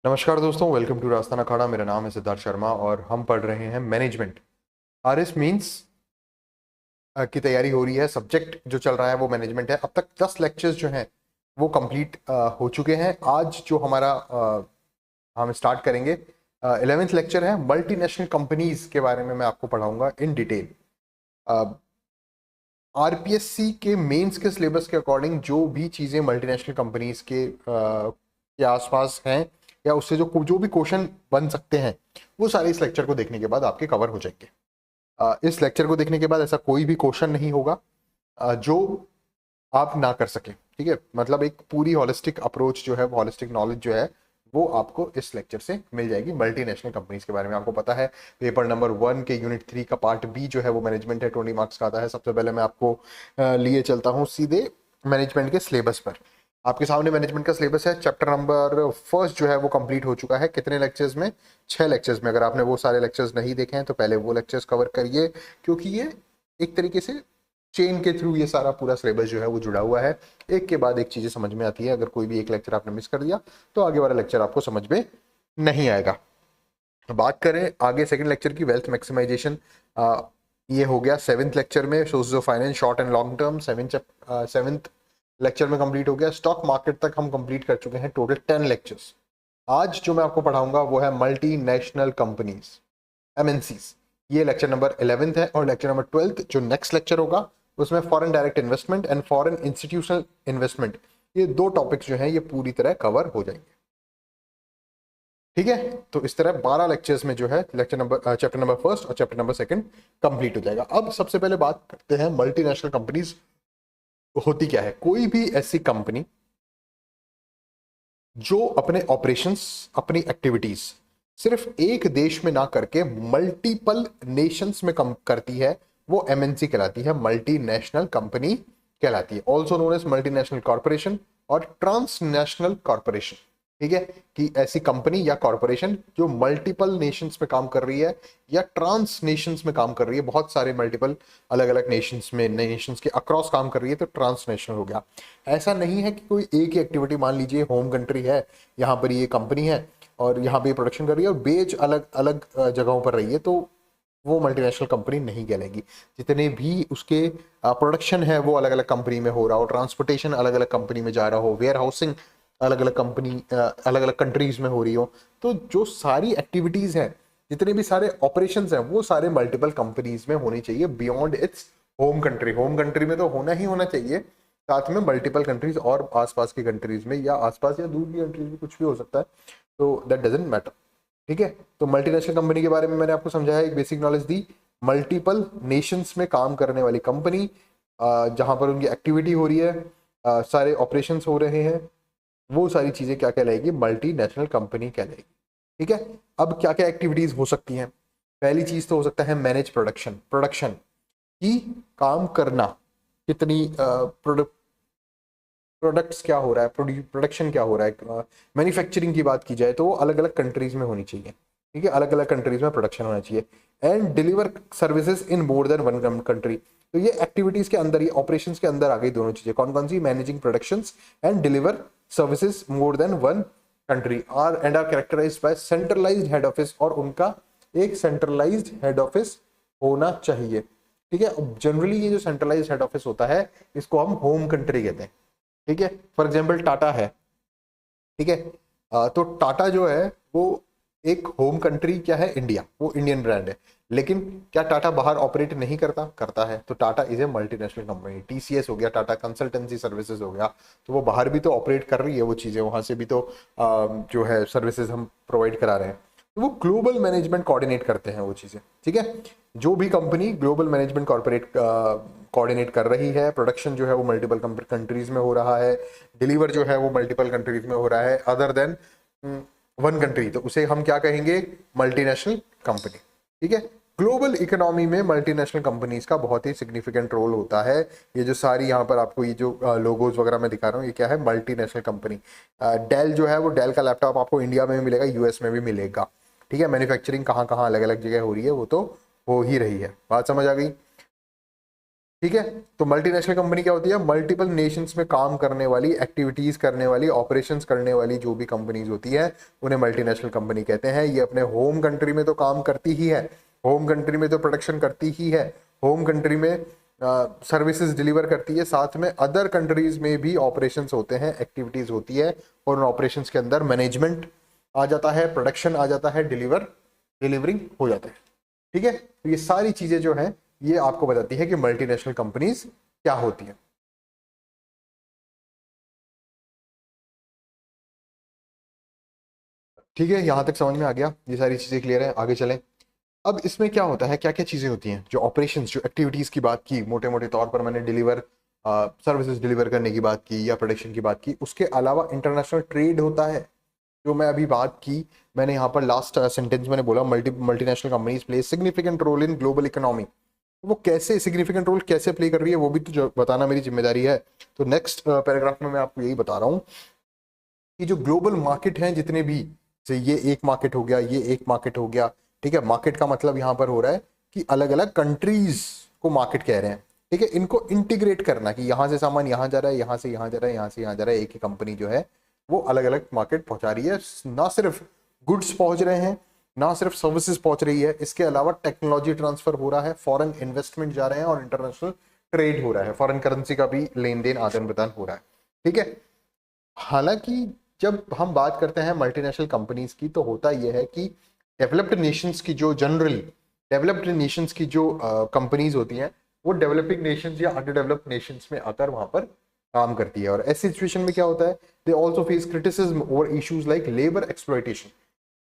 नमस्कार दोस्तों, welcome to रास्ताना अखाड़ा। मेरा नाम है सिद्धार्थ शर्मा और हम पढ़ रहे हैं मैनेजमेंट। आरएस मींस की तैयारी हो रही है। सब्जेक्ट जो चल रहा है वो मैनेजमेंट है। अब तक 10 लेक्चर्स जो हैं वो कंप्लीट हो चुके हैं। आज जो हमारा हम स्टार्ट करेंगे 11th लेक्चर है। मल्टीनेशनल कंपनीज के बारे में मैं आपको पढ़ाऊंगा इन डिटेल। आरपीएससी के मेंस के सिलेबस के अकॉर्डिंग जो भी चीज़ें मल्टीनेशनल कंपनीज के आसपास हैं या उससे जो जो भी क्वेश्चन बन सकते हैं वो सारे इस लेक्चर को देखने के बाद आपके कवर हो जाएंगे। इस लेक्चर को देखने के बाद ऐसा कोई भी क्वेश्चन नहीं होगा जो आप ना कर सकें। ठीक है, मतलब एक पूरी हॉलिस्टिक अप्रोच जो है, हॉलिस्टिक नॉलेज जो है वो आपको इस लेक्चर से मिल जाएगी। मल्टीनेशनल कंपनीज के बारे में आपको पता है, पेपर नंबर 1 के यूनिट 3 का पार्ट बी जो है वो मैनेजमेंट है, 20 मार्क्स का आता है। सबसे पहले मैं आपको लिए चलता हूँ सीधे मैनेजमेंट के सिलेबस पर। आपके सामने मैनेजमेंट का सिलेबस है। चैप्टर नंबर फर्स्ट जो है वो कंप्लीट हो चुका है। कितने लेक्चर्स में? 6 लेक्चर्स में। अगर आपने वो सारे लेक्चर्स नहीं देखे हैं तो पहले वो लेक्चर्स कवर करिए, क्योंकि ये एक तरीके से चेन के थ्रू ये सारा पूरा सिलेबस जो है वो जुड़ा हुआ है। एक के बाद एक चीजें समझ में आती है। अगर कोई भी एक लेक्चर आपने मिस कर दिया तो आगे वाला लेक्चर आपको समझ में नहीं आएगा। बात करें आगे सेकंड लेक्चर की, वेल्थ मैक्सिमाइजेशन। ये हो गया 7th लेक्चर में। Sources of finance short and long term 7th lecture में कंप्लीट हो गया। स्टॉक मार्केट तक हम कंप्लीट कर चुके हैं। Total 10 lectures. आज जो मैं आपको पढ़ाऊंगा वो है मल्टी नेशनल कंपनीज, एमएनसीज। ये लेक्चर नंबर 11th है। और लेक्चर नंबर 12th जो नेक्स्ट लेक्चर होगा उसमें foreign direct investment and foreign institutional investment, ये दो टॉपिक्स जो हैं ये पूरी तरह कवर हो जाएंगे। ठीक है, तो इस तरह 12 लेक्चर्स में जो है चैप्टर नंबर फर्स्ट और चैप्टर नंबर सेकंड कंप्लीट हो जाएगा। अब सबसे पहले बात करते हैं मल्टीनेशनल कंपनीज होती क्या है। कोई भी ऐसी कंपनी जो अपने ऑपरेशंस, अपनी एक्टिविटीज सिर्फ एक देश में ना करके मल्टीपल नेशंस में कम करती है, वो एमएनसी कहलाती है, मल्टीनेशनल कंपनी कहलाती है। Also known as multinational corporation और ट्रांसनेशनल कॉर्पोरेशन। ठीक है, कि ऐसी कंपनी या कॉर्पोरेशन जो मल्टीपल नेशंस में काम कर रही है या ट्रांस नेशंस में काम कर रही है, बहुत सारे मल्टीपल अलग अलग नेशंस में, नेशंस के अक्रॉस काम कर रही है, तो ट्रांसनेशनल हो गया। ऐसा नहीं है कि कोई एक ही एक्टिविटी, मान लीजिए होम कंट्री है, यहाँ पर ये कंपनी है और यहाँ पे प्रोडक्शन कर रही है और बेच अलग अलग जगहों पर रही है, तो वो मल्टीनेशनल कंपनी नहीं कहलाएगी। जितने भी उसके प्रोडक्शन है वो अलग अलग कंपनी में हो रहा हो, ट्रांसपोर्टेशन अलग अलग कंपनी में जा रहा हो, वेयर हाउसिंग अलग अलग कंपनी अलग अलग कंट्रीज में हो रही हो, तो जो सारी एक्टिविटीज हैं, जितने भी सारे ऑपरेशंस हैं, वो सारे मल्टीपल कंपनीज में होनी चाहिए beyond its home country. Home country में तो होना ही होना चाहिए, साथ में मल्टीपल कंट्रीज और आसपास की कंट्रीज में, या आसपास या दूर की कंट्रीज में, कुछ भी हो सकता है, तो दैट डजेंट मैटर। ठीक है, तो मल्टीनेशनल कंपनी के बारे में मैंने आपको समझाया, एक बेसिक नॉलेज दी। मल्टीपल नेशंस में काम करने वाली कंपनी, जहां पर उनकी एक्टिविटी हो रही है, सारे ऑपरेशंस हो रहे हैं, वो सारी चीजें क्या कहलाएगी? मल्टीनेशनल कंपनी कहलाएगी। ठीक है, अब क्या क्या एक्टिविटीज हो सकती हैं? पहली चीज तो हो सकता है मैनेज प्रोडक्शन। प्रोडक्शन की काम करना, कितनी प्रोडक्ट्स क्या हो रहा है, प्रोडक्शन क्या हो रहा है, मैन्युफैक्चरिंग की बात की जाए तो वो अलग अलग कंट्रीज में होनी चाहिए। ठीक है, अलग अलग कंट्रीज में प्रोडक्शन होना चाहिए। And deliver services in more than one country, तो ये एक्टिविटीज के अंदर, ये ऑपरेशंस के अंदर आ गई दोनों चीजें। कौन कौन सी? Managing productions and deliver services more than one country are and are characterized by centralized head office, और उनका एक सेंट्रलाइज्ड हेड ऑफिस होना चाहिए। ठीक है, जनरली ये जो सेंट्रलाइज्ड हेड ऑफिस होता है इसको हम होम कंट्री कहते हैं। ठीक है, फॉर एग्जाम्पल टाटा है। ठीक है, तो टाटा जो है वो एक होम कंट्री क्या है? इंडिया, वो इंडियन ब्रांड है। लेकिन क्या टाटा बाहर ऑपरेट नहीं करता? करता है। तो Tata is a multinational company. TCS हो गया, टाटा कंसल्टेंसी सर्विसेज हो गया, तो वो बाहर भी तो ऑपरेट कर रही है वो चीजें, वहां से भी तो जो है सर्विसेज हम प्रोवाइड करा रहे हैं। तो वो ग्लोबल मैनेजमेंट कोऑर्डिनेट करते हैं वो चीजें। ठीक है, जो भी company global management corporate coordinate कर रही है, प्रोडक्शन जो है वो मल्टीपल कंट्रीज में हो रहा है, डिलीवर जो है वो मल्टीपल कंट्रीज में हो रहा है अदर देन वन कंट्री, तो उसे हम क्या कहेंगे? Multinational company. ठीक है, ग्लोबल इकोनॉमी में मल्टीनेशनल कंपनीज का बहुत ही सिग्निफिकेंट रोल होता है। ये जो सारी यहाँ पर आपको ये जो लोगोज वगैरह मैं दिखा रहा हूँ, ये क्या है? Multinational company. डेल जो है वो, डेल का लैपटॉप आपको इंडिया में भी मिलेगा, यूएस में भी मिलेगा। ठीक है, मैन्युफैक्चरिंग कहाँ कहाँ अलग अलग जगह हो रही है वो तो हो ही रही है। बात समझ आ गई? ठीक है। तो मल्टीनेशनल कंपनी क्या होती है? मल्टीपल नेशंस में काम करने वाली, एक्टिविटीज करने वाली, ऑपरेशंस करने वाली जो भी कंपनीज होती है उन्हें मल्टीनेशनल कंपनी कहते हैं। ये अपने होम कंट्री में तो काम करती ही है, होम कंट्री में तो प्रोडक्शन करती ही है, होम कंट्री में सर्विसेज डिलीवर करती है, साथ में अदर कंट्रीज में भी ऑपरेशंस होते हैं, एक्टिविटीज होती है, और उन ऑपरेशंस के अंदर मैनेजमेंट आ जाता है, प्रोडक्शन आ जाता है, डिलीवरिंग हो जाता है। ठीक है। तो ये सारी चीजें जो है ये आपको बताती है कि मल्टीनेशनल कंपनीज क्या होती है। ठीक है, यहां तक समझ में आ गया, ये सारी चीजें क्लियर है, आगे चलें। अब इसमें क्या होता है, क्या क्या चीजें होती हैं? जो ऑपरेशंस, जो एक्टिविटीज की बात की मोटे मोटे तौर पर मैंने, सर्विसेज डिलीवर करने की बात की या प्रोडक्शन की बात की, उसके अलावा इंटरनेशनल ट्रेड होता है जो मैं अभी बात की। मैंने यहाँ पर लास्ट सेंटेंस मैंने बोला multinational companies play significant role in global economy. वो कैसे सिग्निफिकेंट रोल कैसे प्ले कर रही है वो भी तो बताना मेरी जिम्मेदारी है। तो नेक्स्ट पैराग्राफ में मैं आपको यही बता रहा हूँ कि जो ग्लोबल मार्केट हैं जितने भी, जैसे ये एक मार्केट हो गया, ये एक मार्केट हो गया। ठीक है, मार्केट का मतलब यहाँ पर हो रहा है कि अलग अलग कंट्रीज को मार्केट कह रहे हैं। ठीक है, इनको इंटीग्रेट करना कि यहाँ से सामान यहाँ जा रहा है, यहाँ से यहाँ जा रहा है, यहाँ से यहाँ जा रहा है, एक ही कंपनी जो है वो अलग अलग मार्केट पहुंचा रही है। ना सिर्फ गुड्स पहुंच रहे हैं, ना सिर्फ सर्विसेज पहुंच रही है, इसके अलावा टेक्नोलॉजी ट्रांसफर हो रहा है, फॉरेन इन्वेस्टमेंट जा रहे हैं और इंटरनेशनल ट्रेड हो रहा है, फॉरेन करेंसी का भी लेन देन आदान प्रदान हो रहा है। ठीक है। हालांकि जब हम बात करते हैं मल्टीनेशनल कंपनीज की तो होता यह है कि डेवलप्ड नेशंस की जो जनरली डेवलप्ड नेशंस की जो कंपनीज होती हैं वो डेवलपिंग नेशंस या अंडर डेवलप्ड नेशंस में आकर वहां पर काम करती है। और ऐसी सिचुएशन में क्या होता है, they also face criticism over issues like labour exploitation.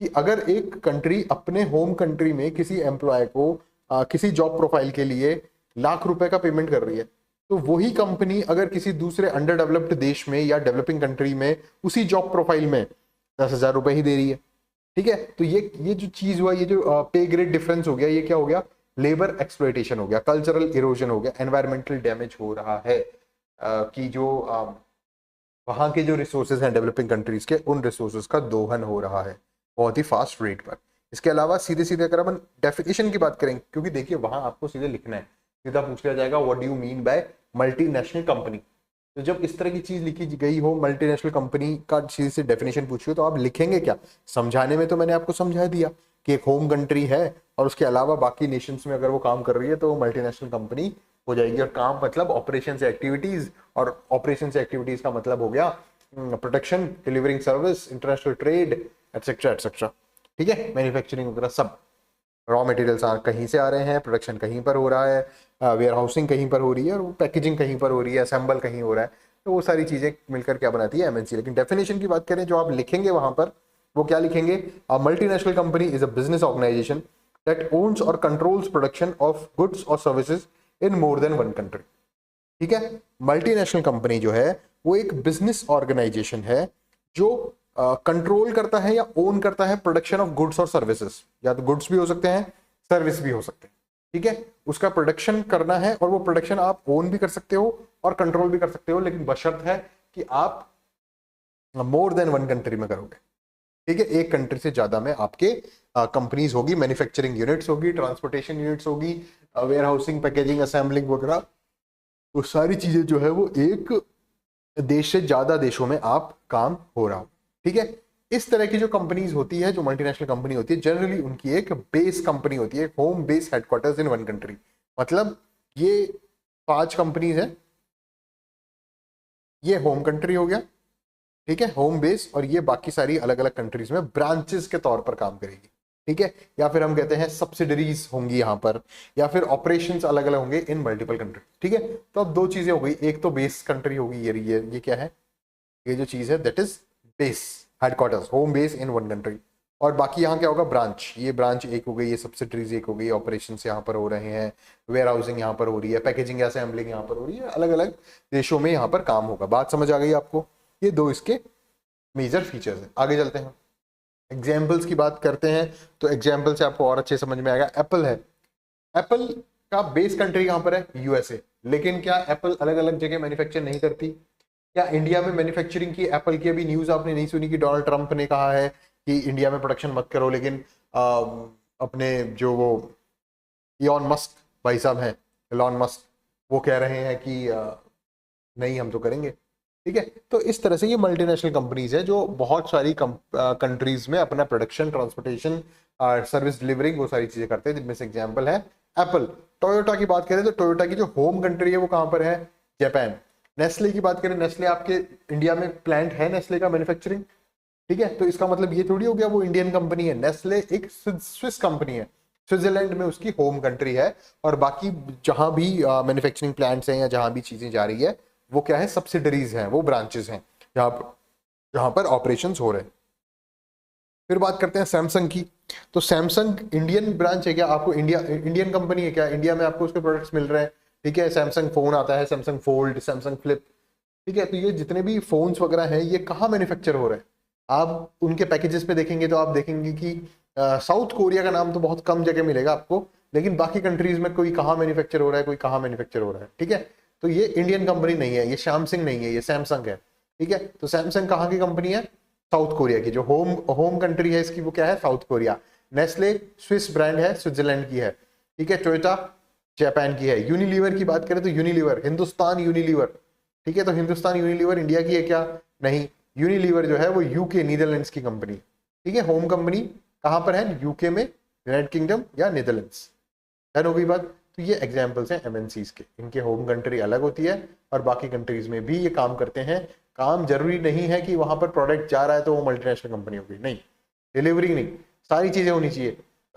कि अगर एक कंट्री अपने होम कंट्री में किसी एम्प्लॉय को किसी जॉब प्रोफाइल के लिए लाख रुपए का पेमेंट कर रही है, तो वही कंपनी अगर किसी दूसरे अंडर डेवलप्ड देश में या डेवलपिंग कंट्री में उसी जॉब प्रोफाइल में 10,000 रुपए ही दे रही है। ठीक है। तो ये जो चीज हुआ, ये जो पे ग्रेड डिफरेंस हो गया, ये क्या हो गया? लेबर एक्सप्लॉयटेशन हो गया, कल्चरल इरोजन हो गया, एनवायरमेंटल डैमेज हो रहा है। कि जो वहां के जो रिसोर्सेज हैं डेवलपिंग कंट्रीज के, उन रिसोर्सेज का दोहन हो रहा है बहुत ही फास्ट रेट पर। इसके अलावा सीधे सीधे अगर अपन डेफिनेशन की बात करें, क्योंकि देखिए वहां आपको सीधे लिखना है, सीधा पूछ लिया जाएगा what do you mean by multinational company. तो जब इस तरह की चीज लिखी गई हो, मल्टीनेशनल कंपनी का सीधे से डेफिनेशन पूछी हो, तो आप लिखेंगे क्या? समझाने में तो मैंने आपको समझा दिया कि एक होम कंट्री है और उसके अलावा बाकी नेशंस में अगर वो काम कर रही है तो वो मल्टीनेशनल कंपनी हो जाएगी। और काम मतलब ऑपरेशन से एक्टिविटीज, और ऑपरेशन से एक्टिविटीज का मतलब हो गया protection, delivering service, international trade, etcetera etcetera. ठीक है, मैन्युफैक्चरिंग वगैरह सब। रॉ मटेरियल्स कहीं से आ रहे हैं, प्रोडक्शन कहीं पर हो रहा है, वेयर हाउसिंग कहीं पर हो रही है, और पैकेजिंग कहीं पर हो रही है, असेंबल कहीं हो रहा है। तो वो सारी चीजें मिलकर क्या बनाती है? एमएनसी। लेकिन डेफिनेशन की बात करें जो आप लिखेंगे वहां पर, वो क्या लिखेंगे? A multinational company is a business organisation that owns और कंट्रोल्स प्रोडक्शन ऑफ गुड्स और services in more than one country. ठीक है, मल्टीनेशनल कंपनी जो है वो एक बिजनेस ऑर्गेनाइजेशन है जो कंट्रोल करता है या ओन करता है प्रोडक्शन ऑफ गुड्स और सर्विसेज। या तो गुड्स भी हो सकते हैं, सर्विस भी हो सकते हैं। ठीक है, उसका प्रोडक्शन करना है, और वो प्रोडक्शन आप ओन भी कर सकते हो और कंट्रोल भी कर सकते हो, लेकिन बशर्त है कि आप मोर देन वन कंट्री में करोगे। ठीक है, एक कंट्री से ज्यादा में आपके कंपनीज होगी, मैन्युफैक्चरिंग यूनिट्स होगी, ट्रांसपोर्टेशन यूनिट्स होगी, वेयर हाउसिंग, पैकेजिंग, असेंबलिंग वगैरह, वो सारी चीजें जो है वो एक देश से ज्यादा देशों में आप काम हो रहा हो। ठीक है, इस तरह की जो कंपनीज होती है, जो मल्टीनेशनल कंपनी होती है, जनरली उनकी एक बेस कंपनी होती है, home base headquarters in one country. मतलब ये 5 कंपनीज हैं, ये होम कंट्री हो गया, ठीक है, होम बेस, और ये बाकी सारी अलग अलग कंट्रीज में ब्रांचेस के तौर पर काम करेगी। ठीक है, या फिर हम कहते हैं सब्सिडरीज होंगी यहाँ पर, या फिर ऑपरेशंस अलग अलग होंगे इन मल्टीपल कंट्री। ठीक है, तो अब 2 चीजें हो गई, एक तो बेस कंट्री होगी, ये क्या है? ये जो चीज है that is base, headquarters, home base in one country. और बाकी यहाँ क्या होगा? ब्रांच। ये ब्रांच एक हो गई, ये सब्सिडरीज एक हो गई, ऑपरेशन यहाँ पर हो रहे हैं, वेयर हाउसिंग यहाँ पर हो रही है, पैकेजिंग या असेंबलिंग यहाँ पर हो रही है, अलग अलग देशों में यहाँ पर काम होगा। बात समझ आ गई आपको? ये 2 इसके मेजर फीचर्स हैं। आगे चलते हैं, एग्जाम्पल्स की बात करते हैं। तो एग्जाम्पल से आपको और अच्छे समझ में आएगा। एप्पल है, एप्पल का बेस कंट्री कहाँ पर है? यूएसए। लेकिन क्या एप्पल अलग अलग जगह मैन्युफैक्चर नहीं करती? क्या इंडिया में मैन्युफैक्चरिंग की एप्पल की अभी न्यूज आपने नहीं सुनी कि डोनाल्ड ट्रंप ने कहा है कि इंडिया में प्रोडक्शन मत करो, लेकिन अपने जो वो इलॉन मस्क भाई साहब हैं, इलॉन मस्क, वो कह रहे हैं कि नहीं हम तो करेंगे। ठीक है, तो इस तरह से ये मल्टीनेशनल कंपनीज है जो बहुत सारी कंट्रीज में अपना प्रोडक्शन, ट्रांसपोर्टेशन, सर्विस डिलीवरिंग, वो सारी चीजें करते हैं, जिनमें से एग्जांपल है एप्पल। टोयोटा की बात करें तो टोयोटा की जो होम कंट्री है वो कहां पर है? जापान। नेस्ले की बात करें, नेस्ले आपके इंडिया में प्लांट है नेस्ले का मैन्युफैक्चरिंग। ठीक है, तो इसका मतलब ये थोड़ी हो गया वो इंडियन कंपनी है। नेस्ले एक स्विस कंपनी है, स्विट्जरलैंड में उसकी होम कंट्री है, और बाकी जहां भी मैन्युफैक्चरिंग प्लांट्स हैं या जहां भी चीजें जा रही है वो क्या है? सब्सिडरीज हैं, वो ब्रांचेस हैं जहां पर ऑपरेशंस हो रहे हैं। फिर बात करते हैं सैमसंग की। तो सैमसंग इंडियन ब्रांच है क्या? आपको इंडियन कंपनी है क्या? इंडिया में आपको उसके प्रोडक्ट्स मिल रहे हैं। ठीक है, सैमसंग फोन आता है, सैमसंग फोल्ड, सैमसंग फ्लिप। ठीक है, तो ये जितने भी फोन्स वगैरह हैं ये कहाँ मैन्युफैक्चर हो रहे हैं? आप उनके पैकेजेस पे देखेंगे तो आप देखेंगे कि साउथ कोरिया का नाम तो बहुत कम जगह मिलेगा आपको, लेकिन बाकी कंट्रीज में कोई कहाँ मैन्युफैक्चर हो रहा है, कोई कहाँ मैन्युफैक्चर हो रहा है। ठीक है, तो ये इंडियन कंपनी नहीं है, ये सैमसंग नहीं है, ये सैमसंग है। ठीक है, तो सैमसंग कहाँ की कंपनी है? साउथ कोरिया की। जो होम होम कंट्री है इसकी वो क्या है? South Korea. Nestle Swiss brand है, स्विट्जरलैंड की है। ठीक है, टोयोटा जापान की है। यूनिलीवर की बात करें तो यूनिलीवर हिंदुस्तान यूनिलीवर। ठीक है, तो हिंदुस्तान यूनिलीवर इंडिया की है क्या? नहीं, यूनिलीवर जो है वो यूके नीदरलैंड्स की कंपनी। ठीक है, होम कंपनी कहां पर है? यूके में, यूनाइटेड किंगडम या नीदरलैंड्स। डन हो गई बात। तो ये एग्जांपल्स हैं एमएनसीज के, इनके होम कंट्री अलग होती है और बाकी कंट्रीज में भी ये काम करते हैं। काम जरूरी नहीं है कि वहां पर प्रोडक्ट जा रहा है तो वो मल्टीनेशनल कंपनी होगी, नहीं। डिलीवरी नहीं, सारी चीजें होनी चाहिए,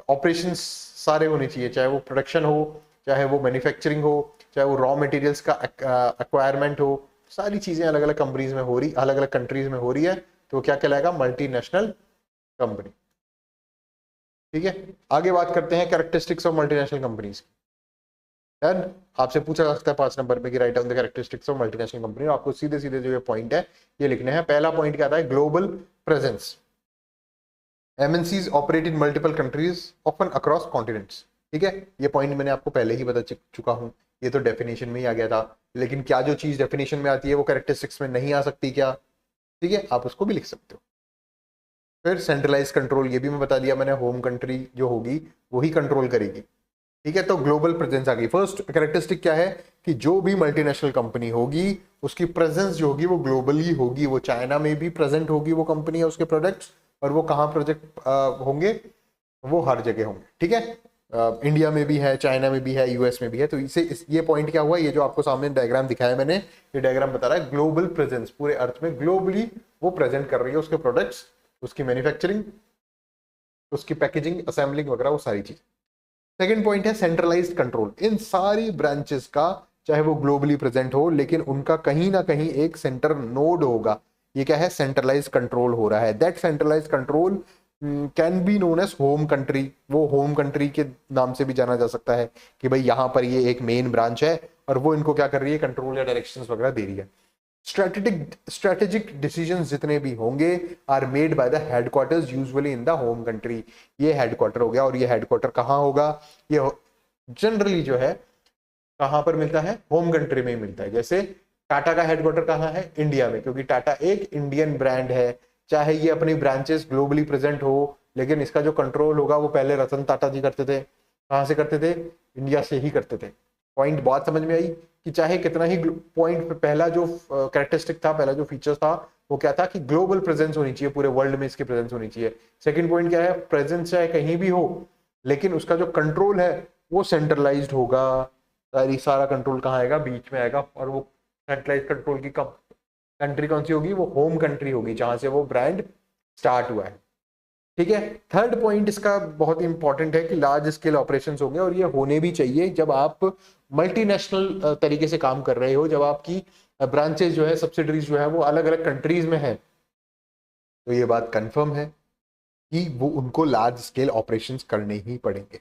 ऑपरेशंस सारे होने चाहिए, चाहे वो प्रोडक्शन हो, चाहे वो मैन्युफैक्चरिंग हो, चाहे वो रॉ मटेरियल्स का एक्वायरमेंट हो, सारी चीजें अलग अलग कंपनीज में हो रही, अलग अलग कंट्रीज में हो रही है, तो क्या कहलाएगा? Multinational company. ठीक है, आगे बात करते हैं characteristics of multinational companies. Done. आपसे पूछा जा सकता है 5 नंबर में कि write down the characteristics of multinational company, आपको सीधे सीधे जो ये पॉइंट है ये लिखने हैं। पहला पॉइंट क्या आता है? Global presence. MNCs operate in multiple countries often across continents. ठीक है, ये पॉइंट मैंने आपको पहले ही बता चुका हूं, ये तो डेफिनेशन में ही आ गया था। लेकिन क्या जो चीज डेफिनेशन में आती है वो कैरेक्टरिस्टिक्स में नहीं आ सकती क्या? ठीक है, आप उसको भी लिख सकते हो। फिर सेंट्रलाइज कंट्रोल, ये भी मैं बता दिया मैंने, होम कंट्री जो होगी वही कंट्रोल करेगी। ठीक है, तो ग्लोबल प्रेजेंस आ गई। फर्स्ट कैरेक्टरिस्टिक क्या है? कि जो भी मल्टीनेशनल कंपनी होगी उसकी प्रेजेंस जो होगी वो ग्लोबली होगी। वो चाइना में भी प्रेजेंट होगी वो कंपनी है, उसके प्रोडक्ट्स, और वो कहाँ प्रोजेक्ट होंगे? वो हर जगह होंगे। ठीक है, इंडिया में भी है, चाइना में भी है, यूएस में भी है। तो ये पॉइंट क्या हुआ? ये जो आपको सामने डायग्राम दिखाया मैंने, ये डायग्राम बता रहा है ग्लोबल प्रेजेंस, पूरे अर्थ में ग्लोबली वो प्रेजेंट कर रही है उसके प्रोडक्ट्स, उसकी मैन्युफैक्चरिंग, उसकी पैकेजिंग, असेंबलिंग वगैरह, वो सारी चीज। सेकेंड पॉइंट है सेंट्रलाइज्ड कंट्रोल। इन सारी ब्रांचेस का, चाहे वो ग्लोबली प्रेजेंट हो, लेकिन उनका कहीं ना कहीं एक सेंटर नोड होगा। ये क्या है? सेंट्रलाइज्ड कंट्रोल हो रहा है। That centralised control can be known age home country. वो होम कंट्री के नाम से भी जाना जा सकता है कि भाई यहाँ पर ये एक मेन ब्रांच है और वो इनको क्या कर रही है? कंट्रोल या डायरेक्शंस वगैरह दे रही है। स्ट्रेटेजिक डिसीजंस जितने भी होंगे are made by the headquarters usually in the home country. ये हेडक्वार्टर हो गया, और ये हेडक्वार्टर कहाँ होगा? ये जनरली जो है कहाँ पर मिलता है? होम कंट्री में ही मिलता है। जैसे टाटा का हेडक्वार्टर कहाँ है? इंडिया में, क्योंकि टाटा एक इंडियन ब्रांड है। चाहे ये अपनी ब्रांचेस ग्लोबली प्रेजेंट हो, लेकिन इसका जो कंट्रोल होगा वो पहले रतन टाटा जी करते थे। कहाँ से करते थे? इंडिया से ही करते थे। पॉइंट बात समझ में आई कि चाहे कितना ही पॉइंट, पहला जो कैरेक्टरिस्टिक था, पहला जो फीचर था वो क्या था? कि ग्लोबल प्रेजेंस होनी चाहिए, पूरे वर्ल्ड में इसकी प्रेजेंस होनी चाहिए। सेकंड पॉइंट क्या है? प्रेजेंस चाहे कहीं भी हो, लेकिन उसका जो कंट्रोल है वो सेंट्रलाइज्ड होगा। सारा कंट्रोल कहाँ आएगा? बीच में आएगा। और वो सेंट्रलाइज कंट्रोल की कंट्री कौन सी होगी? वो होम कंट्री होगी, जहां से वो ब्रांड स्टार्ट हुआ है। ठीक है, थर्ड पॉइंट इसका बहुत इंपॉर्टेंट है कि लार्ज स्केल ऑपरेशंस होंगे, और ये होने भी चाहिए जब आप मल्टीनेशनल तरीके से काम कर रहे हो, जब आपकी ब्रांचेस जो है, सब्सिडरीज जो है वो अलग अलग कंट्रीज में है। तो ये बात कंफर्म है कि वो उनको लार्ज स्केल ऑपरेशंस करने ही पड़ेंगे।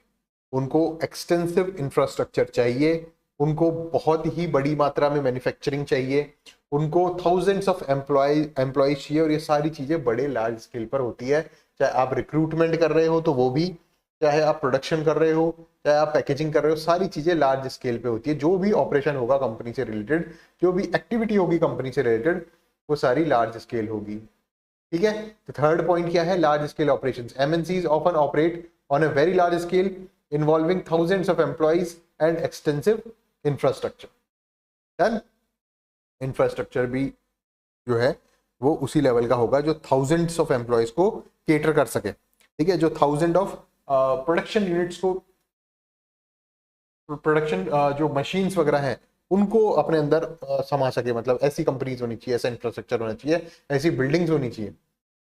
उनको एक्सटेंसिव इंफ्रास्ट्रक्चर चाहिए, उनको बहुत ही बड़ी मात्रा में मैन्युफैक्चरिंग चाहिए, उनको थाउजेंड्स ऑफ एम्प्लॉयज चाहिए, और ये सारी चीजें बड़े लार्ज स्केल पर होती है। चाहे आप रिक्रूटमेंट कर रहे हो तो वो भी, चाहे आप प्रोडक्शन कर रहे हो, चाहे आप पैकेजिंग कर रहे हो, सारी चीजें लार्ज स्केल पे होती है। जो भी ऑपरेशन होगा कंपनी से रिलेटेड, जो भी एक्टिविटी होगी कंपनी से रिलेटेड, वो सारी लार्ज स्केल होगी। ठीक है, तो थर्ड पॉइंट क्या है? Large scale operations. MNCs often operate on a very large scale involving thousands of employees and extensive infrastructure. Done. Infrastructure भी जो है वो उसी लेवल का होगा जो थाउजेंड्स ऑफ एम्प्लॉयज को केटर कर सके, ठीक है, जो थाउजेंड ऑफ प्रोडक्शन यूनिट्स को, प्रोडक्शन जो मशीन्स वगैरह हैं उनको अपने अंदर समा सके, मतलब ऐसी कंपनीज होनी चाहिए, ऐसा इंफ्रास्ट्रक्चर होना चाहिए, ऐसी बिल्डिंग्स होनी चाहिए,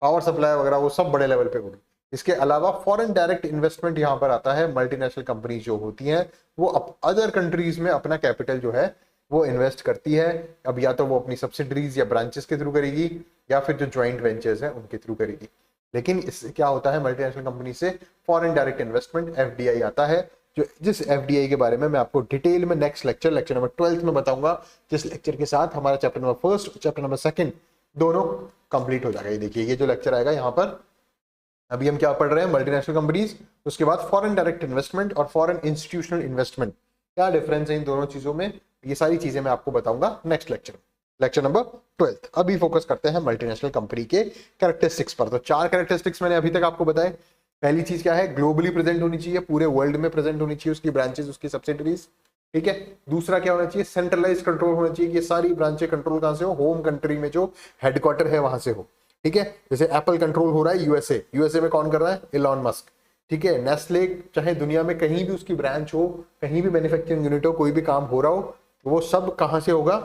पावर सप्लाई वगैरह वो सब बड़े लेवल पे होगी। इसके अलावा फॉरेन डायरेक्ट इन्वेस्टमेंट यहाँ पर आता है। मल्टीनेशनल कंपनीज जो होती हैं वो अदर कंट्रीज में अपना कैपिटल जो है वो इन्वेस्ट करती है। अब या तो वो अपनी सब्सिडरीज या ब्रांचेस के थ्रू करेगी या फिर जो ज्वाइंट वेंचर्स हैं उनके थ्रू करेगी। लेकिन इससे क्या होता है, मल्टीनेशनल कंपनी से फॉरेन डायरेक्ट इन्वेस्टमेंट एफडीआई आता है, जो जिस एफडीआई के बारे में मैं आपको डिटेल में नेक्स्ट लेक्चर नंबर 12 में बताऊंगा, जिस लेक्चर के साथ हमारा chapter number first chapter number second दोनों कंप्लीट हो जाएगा। ये देखिए, ये जो लेक्चर आएगा यहाँ पर, अभी हम क्या पढ़ रहे हैं, मल्टीनेशनल कंपनीज, उसके बाद फॉरेन डायरेक्ट इन्वेस्टमेंट और फॉरेन इंस्टीट्यूशनल इन्वेस्टमेंट, क्या डिफरेंस है इन दोनों चीजों में, ये सारी चीजें मैं आपको बताऊंगा नेक्स्ट लेक्चर नंबर 12। अभी फोकस करते हैं मल्टीनेशनल कंपनी के कैरेक्टरिस्टिक्स पर। तो 4 कैरेक्टरिस्टिक्स मैंने अभी तक आपको बताए। पहली चीज क्या है, ग्लोबली प्रेजेंट होनी चाहिए, पूरे वर्ल्ड में प्रेजेंट होनी चाहिए उसकी ब्रांचेस, उसकी सब्सिडरीज, ठीक है। दूसरा क्या होना चाहिए, सेंट्रलाइज कंट्रोल होना चाहिए, ये सारी ब्रांचें कंट्रोल कहां से हो, होम कंट्री में जो हेडक्वार्टर है वहां से हो, ठीक है। जैसे एप्पल कंट्रोल हो रहा है यूएसए में कौन कर रहा है, इलॉन मस्क, ठीक है। नेस्ले चाहे दुनिया में कहीं भी उसकी ब्रांच हो, कहीं भी मैन्युफैक्चरिंग यूनिट हो, कोई भी काम हो रहा हो, वो सब कहां से होगा,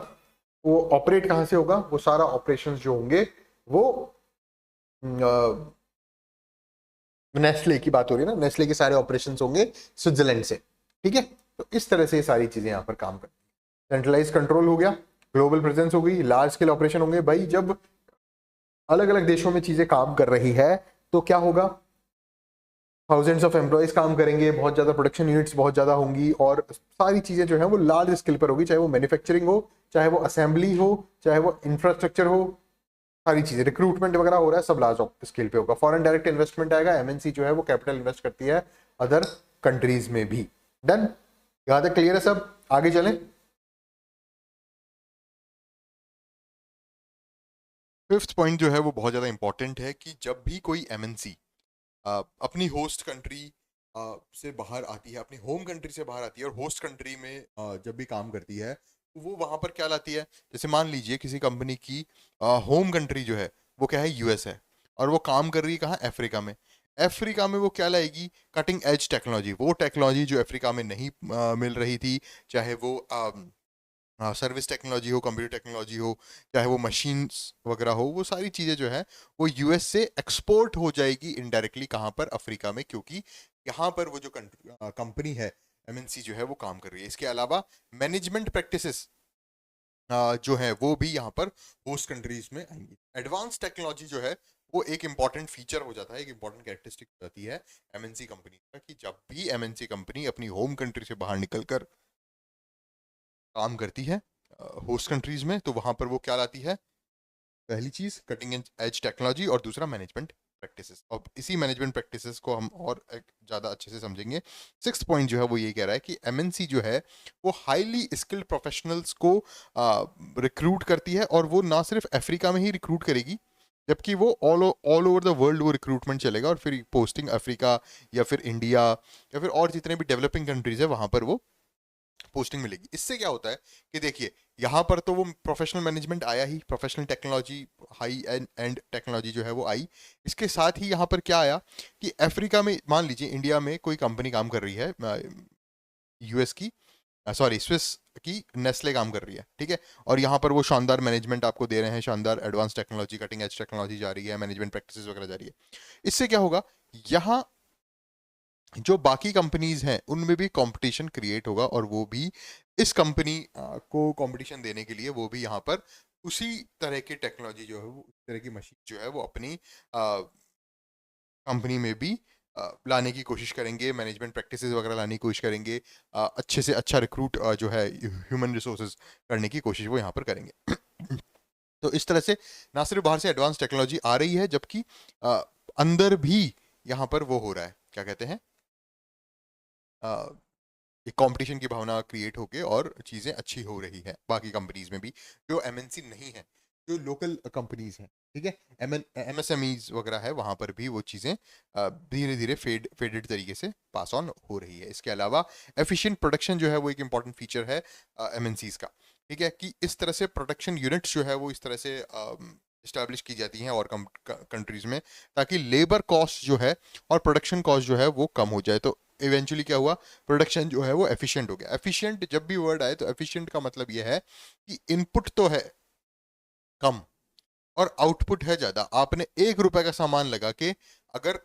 वो ऑपरेट कहां से होगा, वो सारा ऑपरेशन जो होंगे वो नेस्ले की बात हो रही है ना, नेस्ले के सारे ऑपरेशन होंगे स्विट्जरलैंड से, ठीक है। तो इस तरह से ये सारी चीजें यहाँ पर काम करती है। सेंट्रलाइज कंट्रोल हो गया, ग्लोबल प्रेजेंस हो गई, लार्ज स्केल ऑपरेशन होंगे। भाई जब अलग अलग देशों में चीजें काम कर रही है तो क्या होगा, थाउजेंड्स ऑफ एम्प्लॉयज काम करेंगे, बहुत ज्यादा प्रोडक्शन यूनिट्स बहुत ज्यादा होंगी, और सारी चीजें जो है वो लार्ज स्केल पर होगी, चाहे वो मैन्युफैक्चरिंग हो, चाहे वो असेंबली हो, चाहे वो इंफ्रास्ट्रक्चर हो, सारी चीजें, रिक्रूटमेंट वगैरह हो रहा है, सब लार्ज स्केल पे होगा। फॉरेन डायरेक्ट इन्वेस्टमेंट आएगा, एमएनसी जो है वो कैपिटल इन्वेस्ट करती है अदर कंट्रीज में भी। डन, यहां तक क्लियर है सब, आगे चलें। फिफ्थ पॉइंट जो है वो बहुत ज़्यादा इंपॉर्टेंट है कि जब भी कोई एमएनसी अपनी होस्ट कंट्री से बाहर आती है, अपनी होम कंट्री से बाहर आती है और होस्ट कंट्री में जब भी काम करती है तो वो वहाँ पर क्या लाती है। जैसे मान लीजिए किसी कंपनी की होम कंट्री जो है वो क्या है, यूएस है, और वो काम कर रही है कहाँ, अफ्रीका में। अफ्रीका में वो क्या लाएगी, कटिंग एज टेक्नोलॉजी, वो टेक्नोलॉजी जो अफ्रीका में नहीं मिल रही थी, चाहे वो सर्विस टेक्नोलॉजी हो, कंप्यूटर टेक्नोलॉजी हो, चाहे वो मशीन्स वगैरह हो, वो सारी चीज़ें जो है वो यूएस से एक्सपोर्ट हो जाएगी इनडायरेक्टली, कहाँ पर, अफ्रीका में, क्योंकि यहाँ पर वो जो कंपनी है, एमएनसी जो है वो काम कर रही है। इसके अलावा मैनेजमेंट प्रैक्टिसेस जो है वो भी यहाँ पर होस्ट कंट्रीज में आएंगी। एडवांस टेक्नोलॉजी जो है वो एक इंपॉर्टेंट फीचर हो जाता है, एक इंपॉर्टेंट कैरेक्टरिस्टिक हो जाती है एमएनसी कंपनी का, कि जब भी एमएनसी कंपनी अपनी होम कंट्री से बाहर निकलकर काम करती है होस्ट कंट्रीज में, तो वहां पर वो क्या लाती है, पहली चीज कटिंग एज टेक्नोलॉजी, और दूसरा मैनेजमेंट प्रैक्टिसेस। अब इसी मैनेजमेंट प्रैक्टिसेस को हम और एक ज़्यादा अच्छे से समझेंगे। सिक्स्थ पॉइंट जो है वो ये कह रहा है कि एमएनसी जो है वो हाईली स्किल्ड प्रोफेशनल्स को रिक्रूट करती है, और वो ना सिर्फ अफ्रीका में ही रिक्रूट करेगी, जबकि वो ऑल ओवर द वर्ल्ड वो रिक्रूटमेंट चलेगा, और फिर पोस्टिंग अफ्रीका या फिर इंडिया या फिर और जितने भी डेवलपिंग कंट्रीज है वहाँ पर वो पोस्टिंग मिलेगी। इससे क्या होता है कि देखिए, यहाँ पर तो वो प्रोफेशनल मैनेजमेंट आया ही, professional technology, high end technology जो है वो आई। इसके साथ ही यहाँ पर क्या आया कि अफ्रीका में, मान लीजिए इंडिया में कोई कंपनी काम कर रही है, यूएस की, सॉरी स्विस की नेस्ले काम कर रही है, ठीक है, और यहाँ पर वो शानदार मैनेजमेंट आपको दे रहे हैं, शानदार advance technology, cutting edge technology जा रही है, मैनेजमेंट प्रैक्टिसेस वगैरह जा रही है। इससे क्या होगा, यहाँ जो बाकी कंपनीज हैं उनमें भी कंपटीशन क्रिएट होगा, और वो भी इस कंपनी को कंपटीशन देने के लिए वो भी यहाँ पर उसी तरह की टेक्नोलॉजी जो है वो, उस तरह की मशीन जो है वो अपनी कंपनी में भी लाने की कोशिश करेंगे, मैनेजमेंट प्रैक्टिसेस वगैरह लाने की कोशिश करेंगे, अच्छे से अच्छा रिक्रूट जो है ह्यूमन रिसोर्सेज करने की कोशिश वो यहाँ पर करेंगे। तो इस तरह से ना सिर्फ बाहर से एडवांस टेक्नोलॉजी आ रही है, जबकि अंदर भी यहाँ पर वो हो रहा है, क्या कहते हैं, एक कंपटीशन की भावना क्रिएट होके और चीज़ें अच्छी हो रही है बाकी कंपनीज में भी, जो एमएनसी नहीं है, जो लोकल कंपनीज हैं, ठीक है, एमएसएमईज वगैरह है, वहाँ पर भी वो चीज़ें धीरे धीरे फेडेड तरीके से पास ऑन हो रही है। इसके अलावा एफिशिएंट प्रोडक्शन जो है वो एक इंपॉर्टेंट फीचर है एमएनसीज का। ठीक है, कि इस तरह से प्रोडक्शन यूनिट्स जो है वो इस तरह से इस्टेब्लिश की जाती हैं और कंट्रीज में, ताकि लेबर कॉस्ट जो है और प्रोडक्शन कॉस्ट जो है वो कम हो जाए। तो इवेंचुअली क्या हुआ, प्रोडक्शन जो है वो एफिशिएंट हो गया। एफिशिएंट जब भी वर्ड आए तो एफिशिएंट का मतलब ये है कि इनपुट तो है कम और आउटपुट है ज्यादा। आपने 1 रुपए का सामान लगा के अगर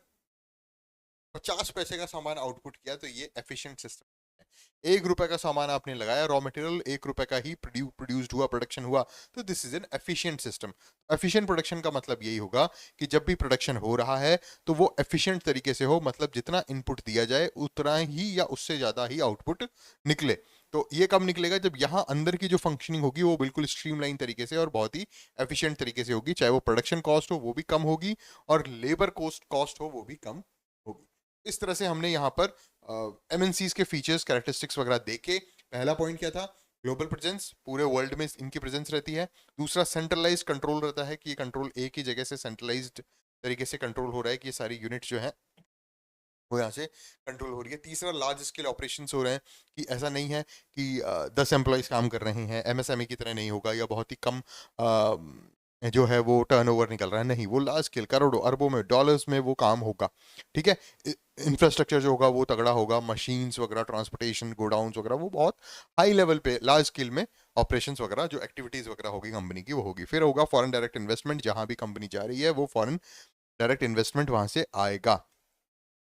50 पैसे का सामान आउटपुट किया तो ये एफिशिएंट सिस्टम है। 1 रुपए का सामान आपने लगाया, रॉ मटेरियल 1 रुपए का ही प्रोड्यूस्ड हुआ, प्रोडक्शन हुआ, तो this is an efficient system. Efficient production का मतलब यही होगा कि जब भी प्रोडक्शन हो रहा है तो वो एफिशिएंट तरीके से हो, मतलब जितना इनपुट दिया जाए उतना ही या उससे ज्यादा ही आउटपुट निकले। तो ये कब निकलेगा, जब यहाँ अंदर की जो फंक्शनिंग होगी वो बिल्कुल स्ट्रीमलाइन तरीके से और बहुत ही एफिशिएंट तरीके से होगी, चाहे वो प्रोडक्शन कॉस्ट हो वो भी कम होगी और लेबर कॉस्ट हो वो भी कम होगी। इस तरह से हमने यहाँ पर एमएनसीज के फीचर्स, कैरेक्टरिस्टिक्स वगैरह देखे। पहला पॉइंट क्या था, ग्लोबल प्रेजेंस, पूरे वर्ल्ड में इनकी प्रेजेंस रहती है। दूसरा, सेंट्रलाइज्ड कंट्रोल रहता है कि ये कंट्रोल एक ही जगह से सेंट्रलाइज्ड तरीके से कंट्रोल हो रहा है, कि ये सारी यूनिट जो है वो यहाँ से कंट्रोल हो रही है। तीसरा, लार्ज स्केल ऑपरेशंस हो रहे हैं, कि ऐसा नहीं है कि 10 एम्प्लॉयज़ काम कर रहे हैं, एमएसएमई की तरह नहीं होगा या बहुत ही कम जो है वो टर्नओवर निकल रहा है, नहीं, वो लार्ज स्केल करोड़ों अरबों में डॉलर्स में वो काम होगा। ठीक है, इंफ्रास्ट्रक्चर जो होगा वो तगड़ा होगा, मशीन्स वगैरह, ट्रांसपोर्टेशन, गोडाउन्स वगैरह, वो बहुत हाई लेवल पे लार्ज स्केल में ऑपरेशंस वगैरह जो एक्टिविटीज़ वगैरह होगी कंपनी की वो होगी। फिर होगा फॉरेन डायरेक्ट इन्वेस्टमेंट, जहाँ भी कंपनी जा रही है वो फॉरेन डायरेक्ट इन्वेस्टमेंट वहाँ से आएगा।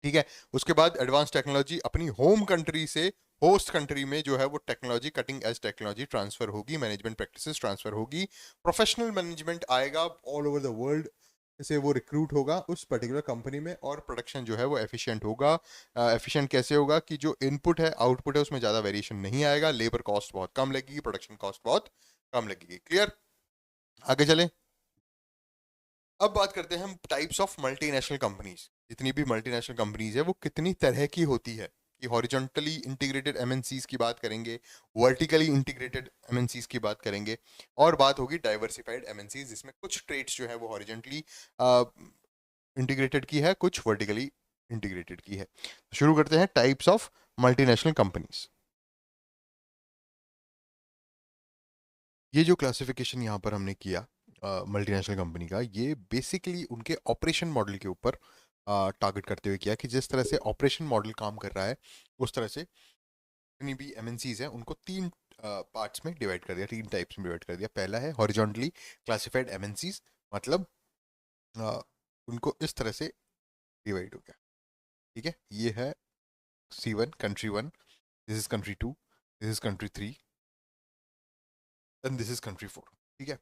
ठीक है, उसके बाद एडवांस टेक्नोलॉजी अपनी होम कंट्री से होस्ट कंट्री में जो है वो technology, cutting edge technology transfer होगी, मैनेजमेंट प्रैक्टिसेस ट्रांसफर होगी, प्रोफेशनल मैनेजमेंट आएगा ऑल ओवर द वर्ल्ड से, वो रिक्रूट होगा उस पर्टिकुलर कंपनी में, और प्रोडक्शन जो है वो एफिशिएंट होगा। एफिशिएंट कैसे होगा, कि जो इनपुट है आउटपुट है उसमें ज़्यादा वेरिएशन नहीं आएगा, लेबर कॉस्ट बहुत कम लगेगी, प्रोडक्शन कॉस्ट बहुत कम लगेगी। क्लियर, आगे चलें। अब बात करते हैं हम टाइप्स ऑफ मल्टीनेशनल कंपनीज। जितनी भी मल्टीनेशनल कंपनीज है वो कितनी तरह की होती है, कि हॉरिजॉन्टली इंटीग्रेटेड एमएनसीज की बात करेंगे, वर्टिकली इंटीग्रेटेड एमएनसीज की बात करेंगे, और बात होगी डाइवर्सिफाइड एमएनसीज, जिसमें कुछ ट्रेड्स जो है वो हॉरिजॉन्टली इंटीग्रेटेड की है, कुछ वर्टिकली इंटीग्रेटेड की है। शुरू करते हैं टाइप्स ऑफ मल्टीनेशनल कंपनीज। ये जो क्लासिफिकेशन यहाँ पर हमने किया मल्टीनेशनल कंपनी का, ये बेसिकली उनके ऑपरेशन मॉडल के ऊपर टारगेट करते हुए किया, कि जिस तरह से ऑपरेशन मॉडल काम कर रहा है उस तरह से जितनी भी एमएनसीज हैं उनको 3 पार्ट्स में डिवाइड कर दिया, 3 टाइप्स में डिवाइड कर दिया। पहला है हॉरिजॉन्टली क्लासिफाइड एमएनसीज, मतलब अ, उनको इस तरह से डिवाइड हो गया। ठीक है, ये है C1 country 1, this is country 2, this is country 3 and this is country 4। ठीक है,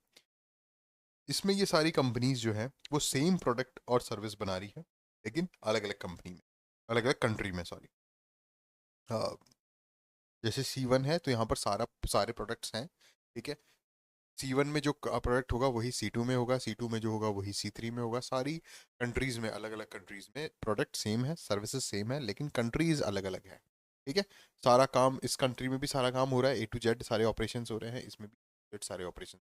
इसमें ये सारी कंपनीज जो है वो सेम प्रोडक्ट और सर्विस बना रही है, लेकिन अलग अलग कंपनी में, अलग अलग कंट्री में, सॉरी। जैसे C1 है तो यहाँ पर सारे प्रोडक्ट्स हैं। ठीक है, C1 में जो प्रोडक्ट होगा वही C2 में होगा, C2 में जो होगा वही C3 में होगा। सारी कंट्रीज में, अलग अलग कंट्रीज में प्रोडक्ट सेम है, सर्विसेज सेम है, लेकिन कंट्रीज अलग अलग है। ठीक है, सारा काम इस कंट्री में भी सारा काम हो रहा है, A to Z सारे ऑपरेशन हो रहे हैं, इसमें भी सारे ऑपरेशन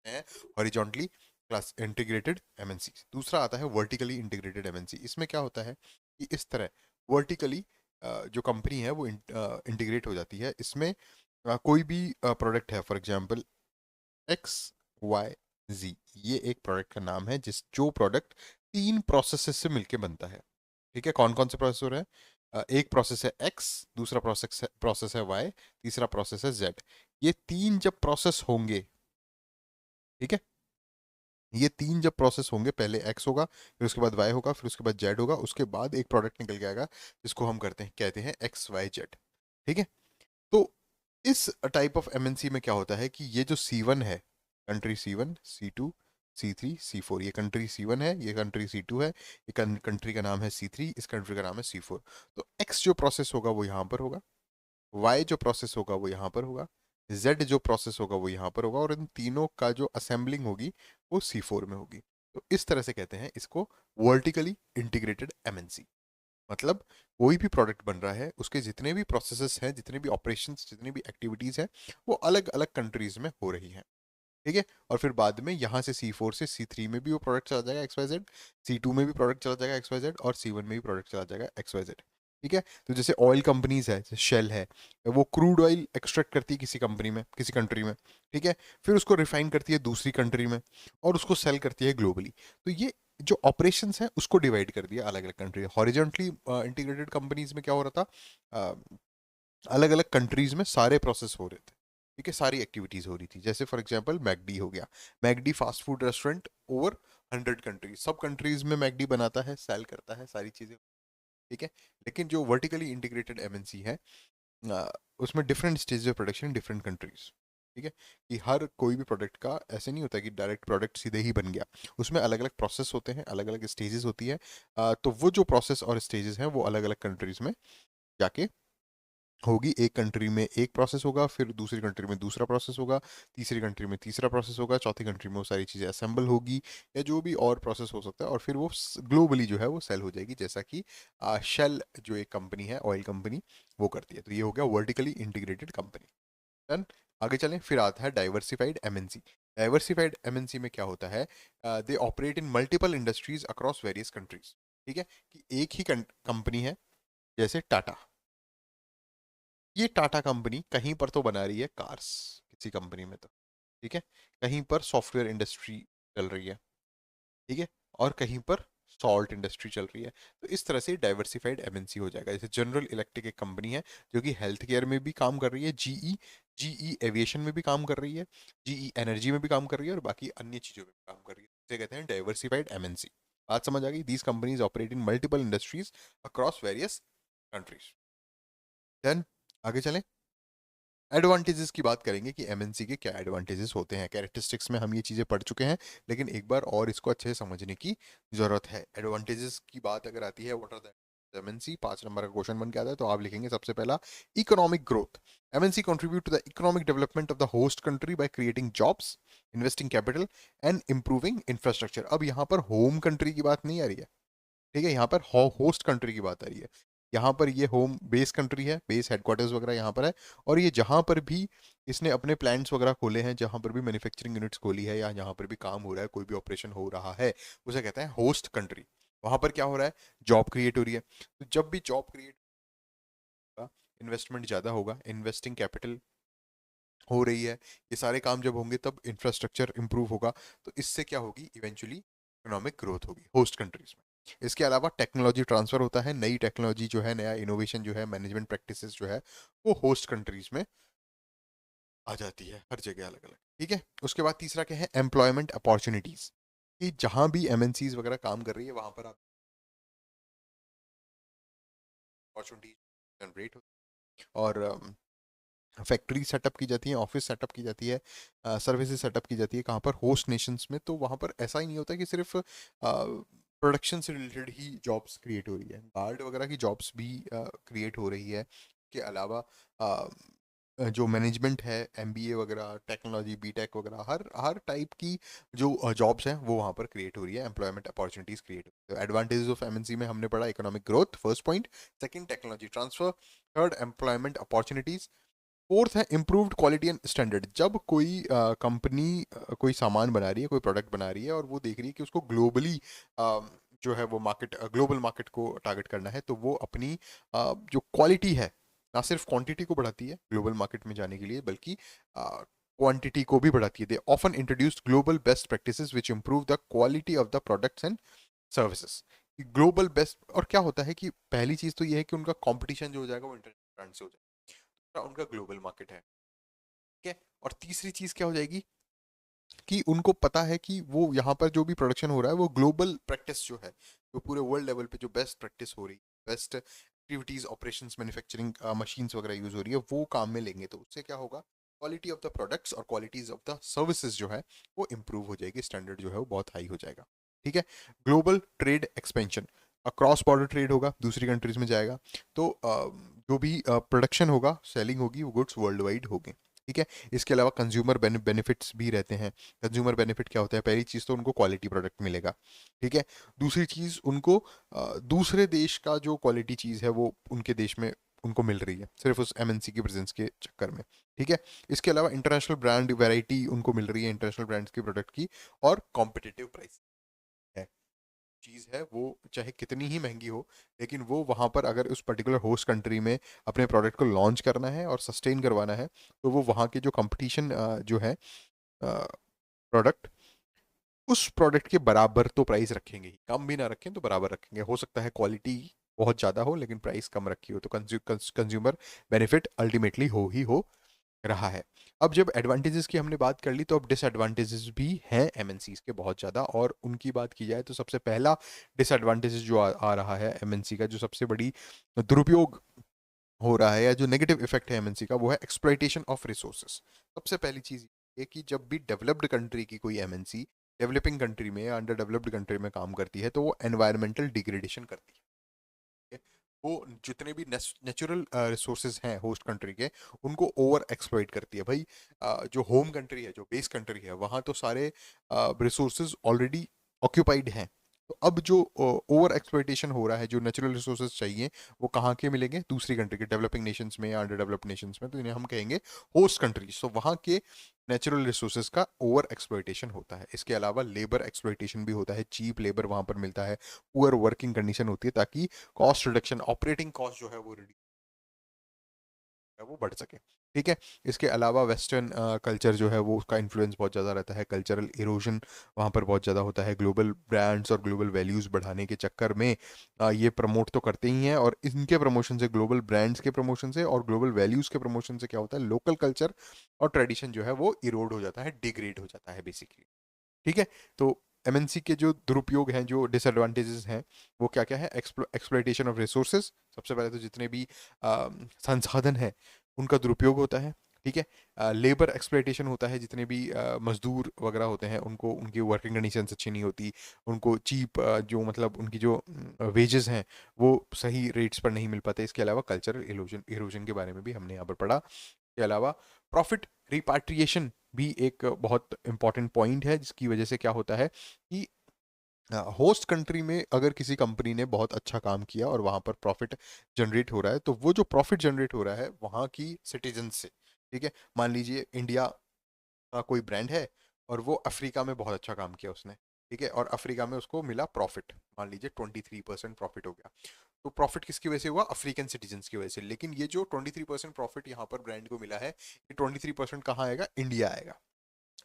हैं हॉरिजॉन्टली क्लास इंटीग्रेटेड एमएनसी। दूसरा आता है वर्टिकली इंटीग्रेटेड एमएनसी। इसमें क्या होता है कि इस तरह वर्टिकली जो कंपनी है वो इंटीग्रेट हो जाती है। इसमें कोई भी प्रोडक्ट है, फॉर एग्जांपल XYZ, ये एक प्रोडक्ट का नाम है, जो प्रोडक्ट 3 प्रोसेसेस से मिलके बनता है। ठीक है, कौन कौन से प्रोसेस हो रहे हैं, एक प्रोसेस है X, दूसरा प्रोसेस है Y, तीसरा प्रोसेस है Z। ये 3 जब प्रोसेस होंगे, ठीक है, ये 3 जब प्रोसेस होंगे, पहले X होगा, फिर उसके बाद Y होगा, फिर उसके बाद Z होगा, उसके बाद एक प्रोडक्ट निकल के आएगा जिसको हम कहते हैं XYZ। ठीक है, तो इस टाइप ऑफ एमएनसी में क्या होता है कि ये जो C1 है, country C1, C2, C3, C4, ये कंट्री C1 है, ये कंट्री C2 है, ये कंट्री का नाम है C3, इस कंट्री का नाम है C4। तो X जो प्रोसेस होगा वो यहाँ पर होगा, Y जो प्रोसेस होगा वो यहाँ पर होगा, Z जो प्रोसेस होगा वो यहाँ पर होगा, और इन तीनों का जो असेंबलिंग होगी वो C4 में होगी। तो इस तरह से कहते हैं इसको वर्टिकली इंटीग्रेटेड एमएनसी। मतलब कोई भी प्रोडक्ट बन रहा है, उसके जितने भी प्रोसेसेस हैं, जितने भी ऑपरेशंस, जितनी भी एक्टिविटीज हैं, वो अलग अलग कंट्रीज में हो रही हैं। ठीक है, और फिर बाद में यहाँ से C4 से C3 में भी वो प्रोडक्ट चला जाएगा XYZ, C2 में भी प्रोडक्ट चला जाएगा XYZ, और C1 में भी प्रोडक्ट चला जाएगा XYZ। ठीक है। तो जैसे ऑयल कंपनीज है, जैसे शेल है, वो क्रूड ऑयल एक्सट्रैक्ट करती है किसी कंपनी में, किसी कंट्री में, ठीक है, फिर उसको रिफाइन करती है दूसरी कंट्री में और उसको सेल करती है ग्लोबली। तो ये जो ऑपरेशंस हैं उसको डिवाइड कर दिया अलग अलग कंट्री। हॉरिजॉन्टली इंटीग्रेटेड कंपनीज में क्या हो रहा था, अलग अलग कंट्रीज में सारे प्रोसेस हो रहे थे, ठीक है, सारी एक्टिविटीज हो रही थी। जैसे फॉर एग्जांपल मैकडी हो गया, McD fast food restaurant over 100 countries, सब कंट्रीज में मैकडी बनाता है, सेल करता है, सारी चीजें, ठीक है। लेकिन जो वर्टिकली इंटीग्रेटेड एमएनसी है, अ, उसमें different stage of production, different countries, ठीक है, कि हर कोई भी प्रोडक्ट का ऐसे नहीं होता कि डायरेक्ट प्रोडक्ट सीधे ही बन गया, उसमें अलग अलग प्रोसेस होते हैं, अलग अलग स्टेजेस होती है। तो वो जो प्रोसेस और स्टेजेस हैं वो अलग अलग कंट्रीज में जाके होगी। एक कंट्री में एक प्रोसेस होगा, फिर दूसरी कंट्री में दूसरा प्रोसेस होगा, तीसरी कंट्री में तीसरा प्रोसेस होगा, चौथी कंट्री में वो सारी चीज़ें असेंबल होगी, या जो भी और प्रोसेस हो सकता है, और फिर वो ग्लोबली जो है वो सेल हो जाएगी, जैसा कि शेल जो एक कंपनी है, ऑयल कंपनी, वो करती है। तो ये हो गया वर्टिकली इंटीग्रेटेड कंपनी। डन। आगे चलें, फिर आता है डाइवर्सिफाइड एमएनसी। डाइवर्सिफाइड एमएनसी में क्या होता है, they operate in multiple industries across various countries, ठीक है, कि एक ही कंपनी है, जैसे टाटा, ये टाटा कंपनी कहीं पर तो बना रही है कार्स, किसी कंपनी में तो, ठीक है, कहीं पर सॉफ्टवेयर इंडस्ट्री चल रही है, ठीक है, और कहीं पर सॉल्ट इंडस्ट्री चल रही है। तो इस तरह से डाइवर्सिफाइड एमएनसी हो जाएगा। जैसे जनरल इलेक्ट्रिक एक कंपनी है जो कि हेल्थ केयर में भी काम कर रही है, जीई, जीई एविएशन में भी काम कर रही है, जीई एनर्जी में भी काम कर रही है, और बाकी अन्य चीज़ों में भी काम कर रही है। इसे कहते हैं डाइवर्सिफाइड एमएनसी। बात समझ आ गई? These companies operate in multiple industries across various countries. Then आगे चलें, एडवांटेजेस की बात करेंगे कि एमएनसी के क्या एडवांटेजेस होते हैं। कैरेक्टरिस्टिक्स में हम ये चीज़ें पढ़ चुके हैं, लेकिन एक बार और इसको अच्छे से समझने की ज़रूरत है। एडवांटेजेस की बात अगर आती है, व्हाट आर द एमएनसी, 5 नंबर का क्वेश्चन बन के आता है, तो आप लिखेंगे सबसे पहला, economic growth. MNC contribute to the economic development of the host country by creating jobs, investing capital and improving infrastructure. अब यहाँ पर होम कंट्री की बात नहीं आ रही है, ठीक है, यहाँ पर होस्ट कंट्री की बात आ रही है। यहाँ पर ये होम बेस कंट्री है, बेस हेडक्वार्टर्स वगैरह यहाँ पर है, और ये जहाँ पर भी इसने अपने प्लांट्स वगैरह खोले हैं, जहाँ पर भी मैन्युफैक्चरिंग यूनिट्स खोली है, या जहाँ पर भी काम हो रहा है, कोई भी ऑपरेशन हो रहा है, उसे कहते हैं होस्ट कंट्री। वहाँ पर क्या हो रहा है, जॉब क्रिएट हो रही है। तो जब भी जॉब क्रिएट होगा, इन्वेस्टमेंट ज़्यादा होगा, इन्वेस्टिंग कैपिटल हो रही है, ये सारे काम जब होंगे तब इंफ्रास्ट्रक्चर इंप्रूव होगा, तो इससे क्या होगी, इवेंचुअली इकोनॉमिक ग्रोथ होगी होस्ट कंट्रीज में। इसके अलावा टेक्नोलॉजी ट्रांसफर होता है, नई टेक्नोलॉजी जो है, नया इनोवेशन जो है, मैनेजमेंट प्रैक्टिसेस जो है, वो होस्ट कंट्रीज में आ जाती है, हर जगह अलग अलग, ठीक है। उसके बाद तीसरा क्या है, एम्प्लॉयमेंट अपॉर्चुनिटीज, कि जहां भी एमएनसीज वगैरह काम कर रही है, वहां पर आप अपॉर्चुनिटीज जनरेट होती है, और फैक्ट्री सेटअप की जाती है, ऑफिस सेटअप की जाती है, सर्विसेज सेटअप की जाती है, कहाँ पर, होस्ट नेशंस में। तो वहाँ पर ऐसा ही नहीं होता कि सिर्फ प्रोडक्शन से रिलेटेड ही जॉब्स क्रिएट हो रही है, गार्ड वगैरह की जॉब्स भी क्रिएट हो रही है। के अलावा अ, जो मैनेजमेंट है, एमबीए वगैरह, टेक्नोलॉजी, बीटेक वगैरह, हर हर टाइप की जो जॉब्स हैं वो वहाँ पर क्रिएट हो रही है, एम्प्लॉयमेंट अपॉर्चुनिटीज क्रिएट हो रही है। एडवांटेजेस ऑफ एमएनसी में हमने पढ़ा, economic growth, first point. Second, technology transfer. Third, employment opportunities. Fourth है इम्प्रूव्ड क्वालिटी एंड स्टैंडर्ड। जब कोई कंपनी कोई सामान बना रही है, कोई प्रोडक्ट बना रही है, और वो देख रही है कि उसको ग्लोबली जो है वो मार्केट, ग्लोबल मार्केट को टारगेट करना है, तो वो अपनी जो क्वालिटी है, ना सिर्फ क्वांटिटी को बढ़ाती है ग्लोबल मार्केट में जाने के लिए, बल्कि क्वांटिटी को भी बढ़ाती है। They often introduced global best practices which improve the quality of the products and services. Global best, और क्या होता है कि पहली चीज़ तो ये है कि उनका कंपटीशन जो हो जाएगा वो इंटरनेशनल ब्रांड से हो जाएगा, उनका ग्लोबल मार्केट है, ठीक है। और तीसरी चीज क्या हो जाएगी, कि उनको पता है कि वो यहाँ पर जो भी प्रोडक्शन हो रहा है वो ग्लोबल प्रैक्टिस जो है, जो पूरे वर्ल्ड लेवल पे जो बेस्ट प्रैक्टिस हो रही है, best activities, operations, manufacturing machines वगैरह यूज हो रही है, वो काम में लेंगे। तो उससे क्या होगा, क्वालिटी ऑफ द प्रोडक्ट्स और क्वालिटीज ऑफ द सर्विसेज जो है वो इंप्रूव हो जाएगी, स्टैंडर्ड जो है वो बहुत हाई हो जाएगा, ठीक है। Global trade expansion, cross border trade होगा, दूसरी कंट्रीज में जाएगा, तो जो भी प्रोडक्शन होगा, सेलिंग होगी, वो गुड्स वर्ल्ड वाइड होंगे, ठीक है। इसके अलावा कंज्यूमर बेनिफिट्स भी रहते हैं। कंज्यूमर बेनिफिट क्या होता है, पहली चीज़ तो उनको क्वालिटी प्रोडक्ट मिलेगा, ठीक है। दूसरी चीज़, उनको दूसरे देश का जो क्वालिटी चीज़ है वो उनके देश में उनको मिल रही है, सिर्फ उस एमएनसी की प्रेजेंस के चक्कर में, ठीक है। इसके अलावा इंटरनेशनल ब्रांड वैरायटी उनको मिल रही है, इंटरनेशनल ब्रांड्स की प्रोडक्ट की, और कॉम्पिटिटिव प्राइस है। चीज़ है वो चाहे कितनी ही महंगी हो, लेकिन वो वहाँ पर अगर उस पर्टिकुलर होस्ट कंट्री में अपने प्रोडक्ट को लॉन्च करना है और सस्टेन करवाना है, तो वो वहाँ के जो कंपटीशन जो है प्रोडक्ट, उस प्रोडक्ट के बराबर तो प्राइस रखेंगे ही, कम भी ना रखें तो बराबर रखेंगे। हो सकता है क्वालिटी बहुत ज़्यादा हो लेकिन प्राइस कम रखी हो, तो कंज्यूमर बेनिफिट अल्टीमेटली हो रहा है। अब जब एडवांटेजेस की हमने बात कर ली, तो अब डिसएडवांटेजेस भी हैं एमएनसीज के बहुत ज़्यादा, और उनकी बात की जाए तो सबसे पहला डिसएडवांटेजेस जो आ रहा है एमएनसी का, जो सबसे बड़ी दुरुपयोग हो रहा है या जो नेगेटिव इफेक्ट है एमएनसी का, वो है एक्सप्लॉइटेशन ऑफ रिसोर्सेज। सबसे पहली चीज़ ये कि जब भी डेवलप्ड कंट्री की कोई एमएनसी डेवलपिंग कंट्री में या अंडर डेवलप्ड कंट्री में काम करती है, तो वो एनवायरमेंटल डिग्रेडेशन करती है। वो जितने भी नेचुरल रिसोर्सेज हैं होस्ट कंट्री के, उनको ओवर एक्सप्लॉइट करती है भाई। जो होम कंट्री है, जो बेस कंट्री है, वहाँ तो सारे रिसोर्सेज ऑलरेडी ऑक्यूपाइड हैं। तो अब जो ओवर एक्सप्लॉइटेशन हो रहा है, जो नेचुरल रिसोर्सेज चाहिए, वो कहाँ के मिलेंगे? दूसरी कंट्री के, डेवलपिंग नेशंस में या अंडर डेवलप्ड नेशंस में, तो इन्हें हम कहेंगे होस्ट कंट्रीज। तो वहाँ के नेचुरल रिसोर्सेज का ओवर एक्सप्लॉइटेशन होता है। इसके अलावा लेबर एक्सप्लॉइटेशन भी होता है, चीप लेबर वहाँ पर मिलता है, पुअर वर्किंग कंडीशन होती है, ताकि कॉस्ट रिडक्शन, ऑपरेटिंग कॉस्ट जो है वो रिड्यूस है, वो बढ़ सके। ठीक है। इसके अलावा वेस्टर्न कल्चर जो है वो, उसका इन्फ्लुएंस बहुत ज़्यादा रहता है, कल्चरल इरोजन वहाँ पर बहुत ज़्यादा होता है। ग्लोबल ब्रांड्स और ग्लोबल वैल्यूज़ बढ़ाने के चक्कर में ये प्रमोट तो करते ही हैं, और इनके प्रमोशन से, ग्लोबल ब्रांड्स के प्रमोशन से और ग्लोबल वैल्यूज़ के प्रमोशन से क्या होता है? लोकल कल्चर और ट्रेडिशन जो है वो इरोड हो जाता है, डिग्रेड हो जाता है बेसिकली। ठीक है। तो एमएनसी के जो दुरुपयोग हैं, जो डिसएडवांटेजेस हैं, वो क्या क्या है? एक्सप्लॉइटेशन ऑफ रिसोर्सेज, सबसे पहले तो जितने भी संसाधन हैं उनका दुरुपयोग होता है। ठीक है। लेबर एक्सप्लॉइटेशन होता है, जितने भी मजदूर वगैरह होते हैं उनको, उनकी वर्किंग कंडीशंस अच्छी नहीं होती, उनको चीप जो मतलब उनकी जो वेजेस हैं वो सही रेट्स पर नहीं मिल पाते। इसके अलावा कल्चरल इरोजन इरोजन के बारे में भी हमने यहाँ पर पढ़ा। के अलावा प्रॉफिट रिपाट्रिएशन भी एक बहुत इंपॉर्टेंट पॉइंट है, जिसकी वजह से क्या होता है कि होस्ट कंट्री में अगर किसी कंपनी ने बहुत अच्छा काम किया और वहां पर प्रॉफिट जनरेट हो रहा है, तो वो जो प्रॉफिट जनरेट हो रहा है वहां की सिटीजन से, ठीक है, मान लीजिए इंडिया का कोई ब्रांड है और वो अफ्रीका में बहुत अच्छा काम किया उसने, ठीक है, और अफ्रीका में उसको मिला प्रॉफिट, मान लीजिए 23% प्रॉफिट हो गया। तो प्रॉफिट किसकी वजह से हुआ? अफ्रीकन सिटीजन्स की वजह से। लेकिन ये जो 23% प्रॉफिट यहाँ पर ब्रांड को मिला है, ये 23% कहाँ आएगा? इंडिया आएगा।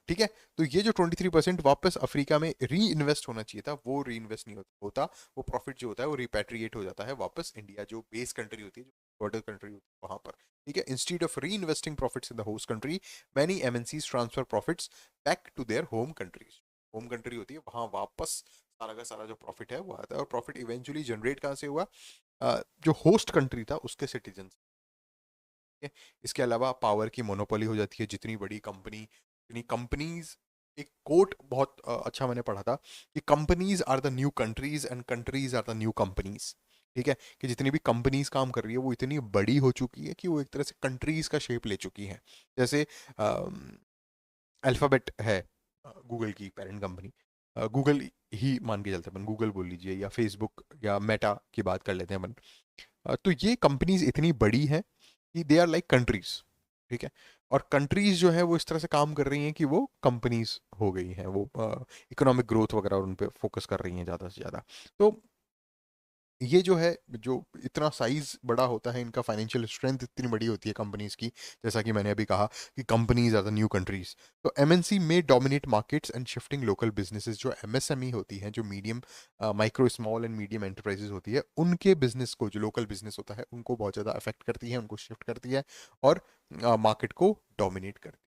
ठीक है। तो ये जो 23% वापस अफ्रीका में री इन्वेस्ट होना चाहिए था, वो री इन्वेस्ट नहीं होता। वो प्रॉफिट जो होता है वो रिपैट्रिएट हो जाता है वापस इंडिया, जो बेस कंट्री होती है, जो बॉर्डर कंट्री होती है वहां पर। ठीक है। Instead of reinvesting profits in the host country, many MNCs transfer profits back to their home countries. Home country होती है वहां वापस सारा का सारा जो प्रॉफिट है वो आता है, और प्रॉफिट इवेंचुअली जनरेट कहाँ से हुआ? जो होस्ट कंट्री था उसके सिटीजन। है। इसके अलावा पावर की मोनोपोली हो जाती है, जितनी बड़ी कंपनी, जितनी कंपनीज, एक कोट बहुत अच्छा मैंने पढ़ा था कि companies are the new countries and countries are the new companies. ठीक है। कि जितनी भी कंपनीज काम कर रही है वो इतनी बड़ी हो चुकी है कि वो एक तरह से कंट्रीज का शेप ले चुकी है। जैसे अल्फाबेट है गूगल की पेरेंट कंपनी, गूगल ही मान के चलते हैं अपन, गूगल बोल लीजिए, या फेसबुक या मेटा की बात कर लेते हैं अपन। तो ये कंपनीज इतनी बड़ी हैं कि दे आर लाइक कंट्रीज। ठीक है। और कंट्रीज जो है वो इस तरह से काम कर रही हैं कि वो कंपनीज हो गई हैं, वो इकोनॉमिक ग्रोथ वगैरह और उन पे फोकस कर रही हैं ज़्यादा से ज़्यादा। तो ये जो है, जो इतना साइज बड़ा होता है इनका, फाइनेंशियल स्ट्रेंथ इतनी बड़ी होती है कंपनीज की, जैसा कि मैंने अभी कहा कि companies are the new countries. तो एमएनसी में dominate markets and shifting local businesses. जो एमएसएमई होती हैं, जो medium micro small and medium enterprises होती है, उनके बिजनेस को, जो लोकल बिजनेस होता है, उनको बहुत ज़्यादा अफेक्ट करती है, उनको शिफ्ट करती है और मार्केट को डोमिनेट करती है।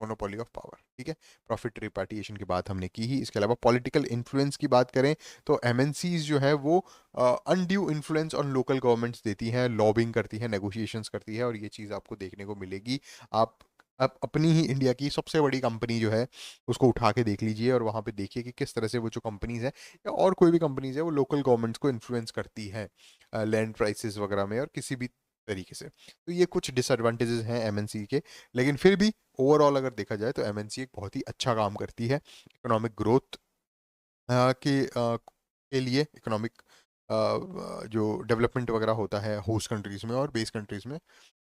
Monopoly of power. ठीक है। प्रॉफिट रिपार्टिएशन की बात हमने की ही। इसके अलावा पॉलिटिकल इन्फ्लुएंस की बात करें तो एमएनसीज जो है वो undue influence on local governments देती हैं, लॉबिंग करती है, नेगोशिएशंस करती है, और ये चीज़ आपको देखने को मिलेगी। आप अब अपनी ही इंडिया की सबसे बड़ी कंपनी जो है उसको उठा के देख लीजिए, और वहाँ पे देखिए कि किस तरह से वो जो कंपनीज है या और कोई भी कंपनीज है, वो लोकल गवर्नमेंट्स को इन्फ्लुएंस करती है लैंड प्राइसेस वगैरह में और किसी भी तरीके से। तो ये कुछ डिसएडवांटेजेस हैं एमएनसी के, लेकिन फिर भी ओवरऑल अगर देखा जाए तो एमएनसी एक बहुत ही अच्छा काम करती है इकोनॉमिक ग्रोथ के लिए। इकोनॉमिक जो डेवलपमेंट वगैरह होता है होस्ट कंट्रीज में और बेस कंट्रीज में,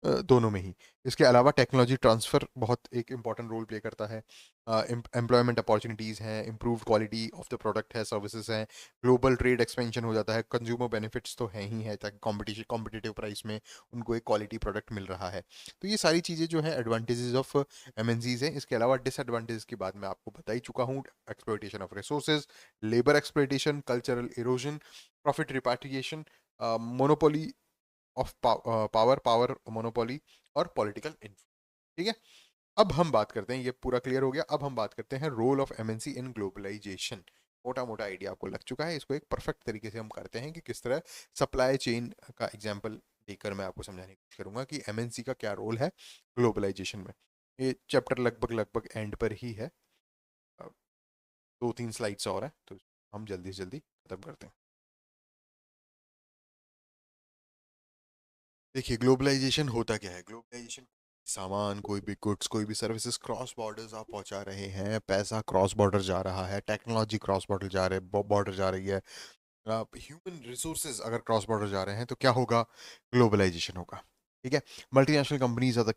दोनों में ही। इसके अलावा टेक्नोलॉजी ट्रांसफ़र बहुत एक इम्पॉर्टेंट रोल प्ले करता है। एम्प्लॉयमेंट अपॉर्चुनिटीज़ हैं, improved quality of the product है, सर्विसेज हैं, ग्लोबल ट्रेड एक्सपेंशन हो जाता है, कंज्यूमर बेनिफिट्स तो हैं ही है ताकि कॉम्पिटिटिव प्राइस में उनको एक क्वालिटी प्रोडक्ट मिल रहा है। तो ये सारी चीज़ें जो हैं एडवांटेजेस ऑफ एमएनसीज हैं। इसके अलावा डिसएडवांटेजेस की बात मैं आपको बता ही चुका हूँ। Exploitation of resources, labour exploitation, cultural erosion, profit repatriation, monopoly of power monopoly और पॉलिटिकल इन्फ्लुएंस। ठीक है, अब हम बात करते हैं, ये पूरा क्लियर हो गया। अब हम बात करते हैं role of MNC in globalisation. मोटा मोटा आइडिया आपको लग चुका है, इसको एक परफेक्ट तरीके से हम करते हैं कि किस तरह सप्लाई चेन का एग्जांपल देकर मैं आपको समझाने की कोशिश करूंगा कि एमएनसी का क्या रोल है ग्लोबलाइजेशन में। ये चैप्टर लगभग लगभग एंड पर ही है, अब 2-3 स्लाइड्स और है, तो हम जल्दी से जल्दी खत्म करते हैं। देखिए, ग्लोबलाइजेशन होता क्या है? ग्लोबलाइजेशन सामान, कोई भी गुड्स, कोई भी सर्विसेज क्रॉस बॉर्डर्स आप पहुंचा रहे हैं, पैसा क्रॉस बॉर्डर जा रहा है, टेक्नोलॉजी क्रॉस बॉर्डर जा रहे बॉर्डर जा रही है, ह्यूमन रिसोर्सेज अगर क्रॉस बॉर्डर जा रहे हैं तो क्या होगा? ग्लोबलाइजेशन होगा। ठीक है, multinational companies are the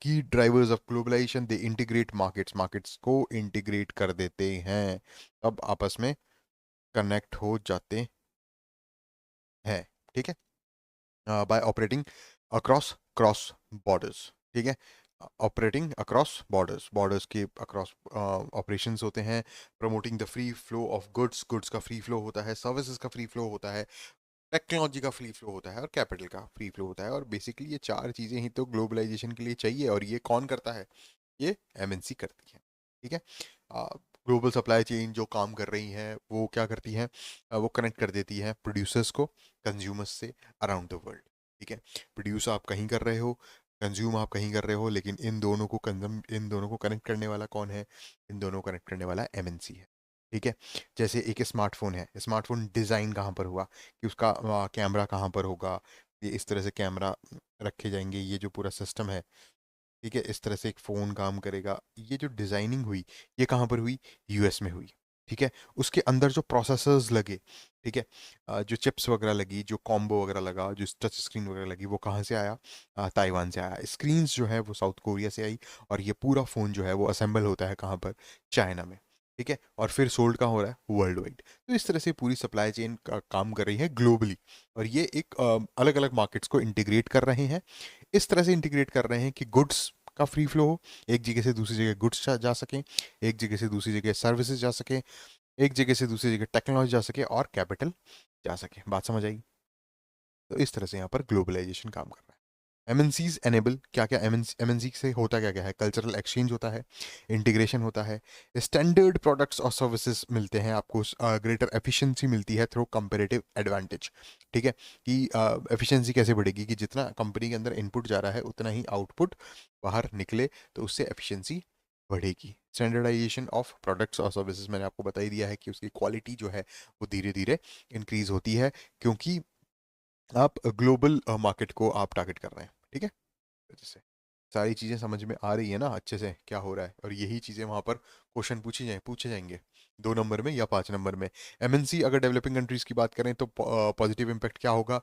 key drivers of globalisation. They integrate markets, markets को इंटीग्रेट कर देते हैं, अब आपस में कनेक्ट हो जाते हैं। ठीक है, bye operating across cross borders. ठीक है, ऑपरेटिंग अक्रॉस बॉर्डर्स, बॉर्डर्स के अक्रॉस ऑपरेशंस होते हैं। Promoting the free flow of goods, goods का फ्री फ्लो होता है, सर्विसेज का फ्री फ्लो होता है, टेक्नोलॉजी का फ्री फ्लो होता है और कैपिटल का फ्री फ्लो होता है। और बेसिकली ये चार चीज़ें ही तो ग्लोबलाइजेशन के लिए चाहिए, और ये कौन करता है? ये एमएनसी करती है। ठीक है, ग्लोबल सप्लाई चेन जो काम कर रही हैं वो क्या करती हैं? वो कनेक्ट कर देती है प्रोड्यूसर्स को कंज्यूमर्स से अराउंड द वर्ल्ड। ठीक है, प्रोड्यूस आप कहीं कर रहे हो, कंज्यूम आप कहीं कर रहे हो, लेकिन इन दोनों को कनेक्ट करने वाला कौन है? इन दोनों को कनेक्ट करने वाला एमएनसी है। ठीक है, जैसे एक स्मार्टफोन है, स्मार्टफोन डिज़ाइन कहाँ पर हुआ? कि उसका कैमरा कहाँ पर होगा? ये इस तरह से कैमरा रखे जाएंगे, ये जो पूरा सिस्टम है, ठीक है, इस तरह से एक फ़ोन काम करेगा। ये जो डिज़ाइनिंग हुई, ये कहाँ पर हुई? यूएस में हुई। ठीक है, उसके अंदर जो प्रोसेसर्स लगे, ठीक है, जो चिप्स वगैरह लगी, जो कॉम्बो वगैरह लगा, जो टच स्क्रीन वगैरह लगी, वो कहाँ से आया? ताइवान से आया। स्क्रीन्स जो है वो साउथ कोरिया से आई, और ये पूरा फ़ोन जो है वो असेंबल होता है कहाँ पर? चाइना में। ठीक है, और फिर सोल्ड कहाँ हो रहा है? World wide. तो इस तरह से पूरी सप्लाई चेन का काम कर रही है ग्लोबली, और ये एक अलग अलग मार्केट्स को इंटीग्रेट कर रहे हैं। इस तरह से इंटीग्रेट कर रहे हैं कि गुड्स का फ्री फ्लो हो, एक जगह से दूसरी जगह गुड्स जा सकें, एक जगह से दूसरी जगह सर्विसेज जा सकें, एक जगह से दूसरी जगह टेक्नोलॉजी जा सके, और कैपिटल जा सके। बात समझ आई? तो इस तरह से यहाँ पर ग्लोबलाइजेशन काम कर रहा है। एमएनसीज एनेबल क्या क्या, एमएनसी से होता क्या क्या है? कल्चरल एक्सचेंज होता है, इंटीग्रेशन होता है, स्टैंडर्ड प्रोडक्ट्स और सर्विसेज मिलते हैं आपको, ग्रेटर एफिशिएंसी मिलती है थ्रू कंपेरेटिव एडवांटेज। ठीक है, कि एफिशिएंसी कैसे बढ़ेगी? कि जितना कंपनी के अंदर इनपुट जा रहा है उतना ही आउटपुट बाहर निकले, तो उससे एफिशिएंसी बढ़ेगी। स्टैंडर्डाइजेशन ऑफ प्रोडक्ट्स और सर्विसेज, मैंने आपको बता ही दिया है कि उसकी क्वालिटी जो है वो धीरे धीरे इंक्रीज होती है, क्योंकि आप ग्लोबल मार्केट को आप टारगेट कर रहे हैं। ठीक है, जैसे सारी चीज़ें समझ में आ रही है ना अच्छे से क्या हो रहा है, और यही चीज़ें वहाँ पर क्वेश्चन पूछे जाएंगे 2 नंबर में या 5 नंबर में। एमएनसी अगर डेवलपिंग कंट्रीज की बात करें तो पॉजिटिव इम्पैक्ट क्या होगा?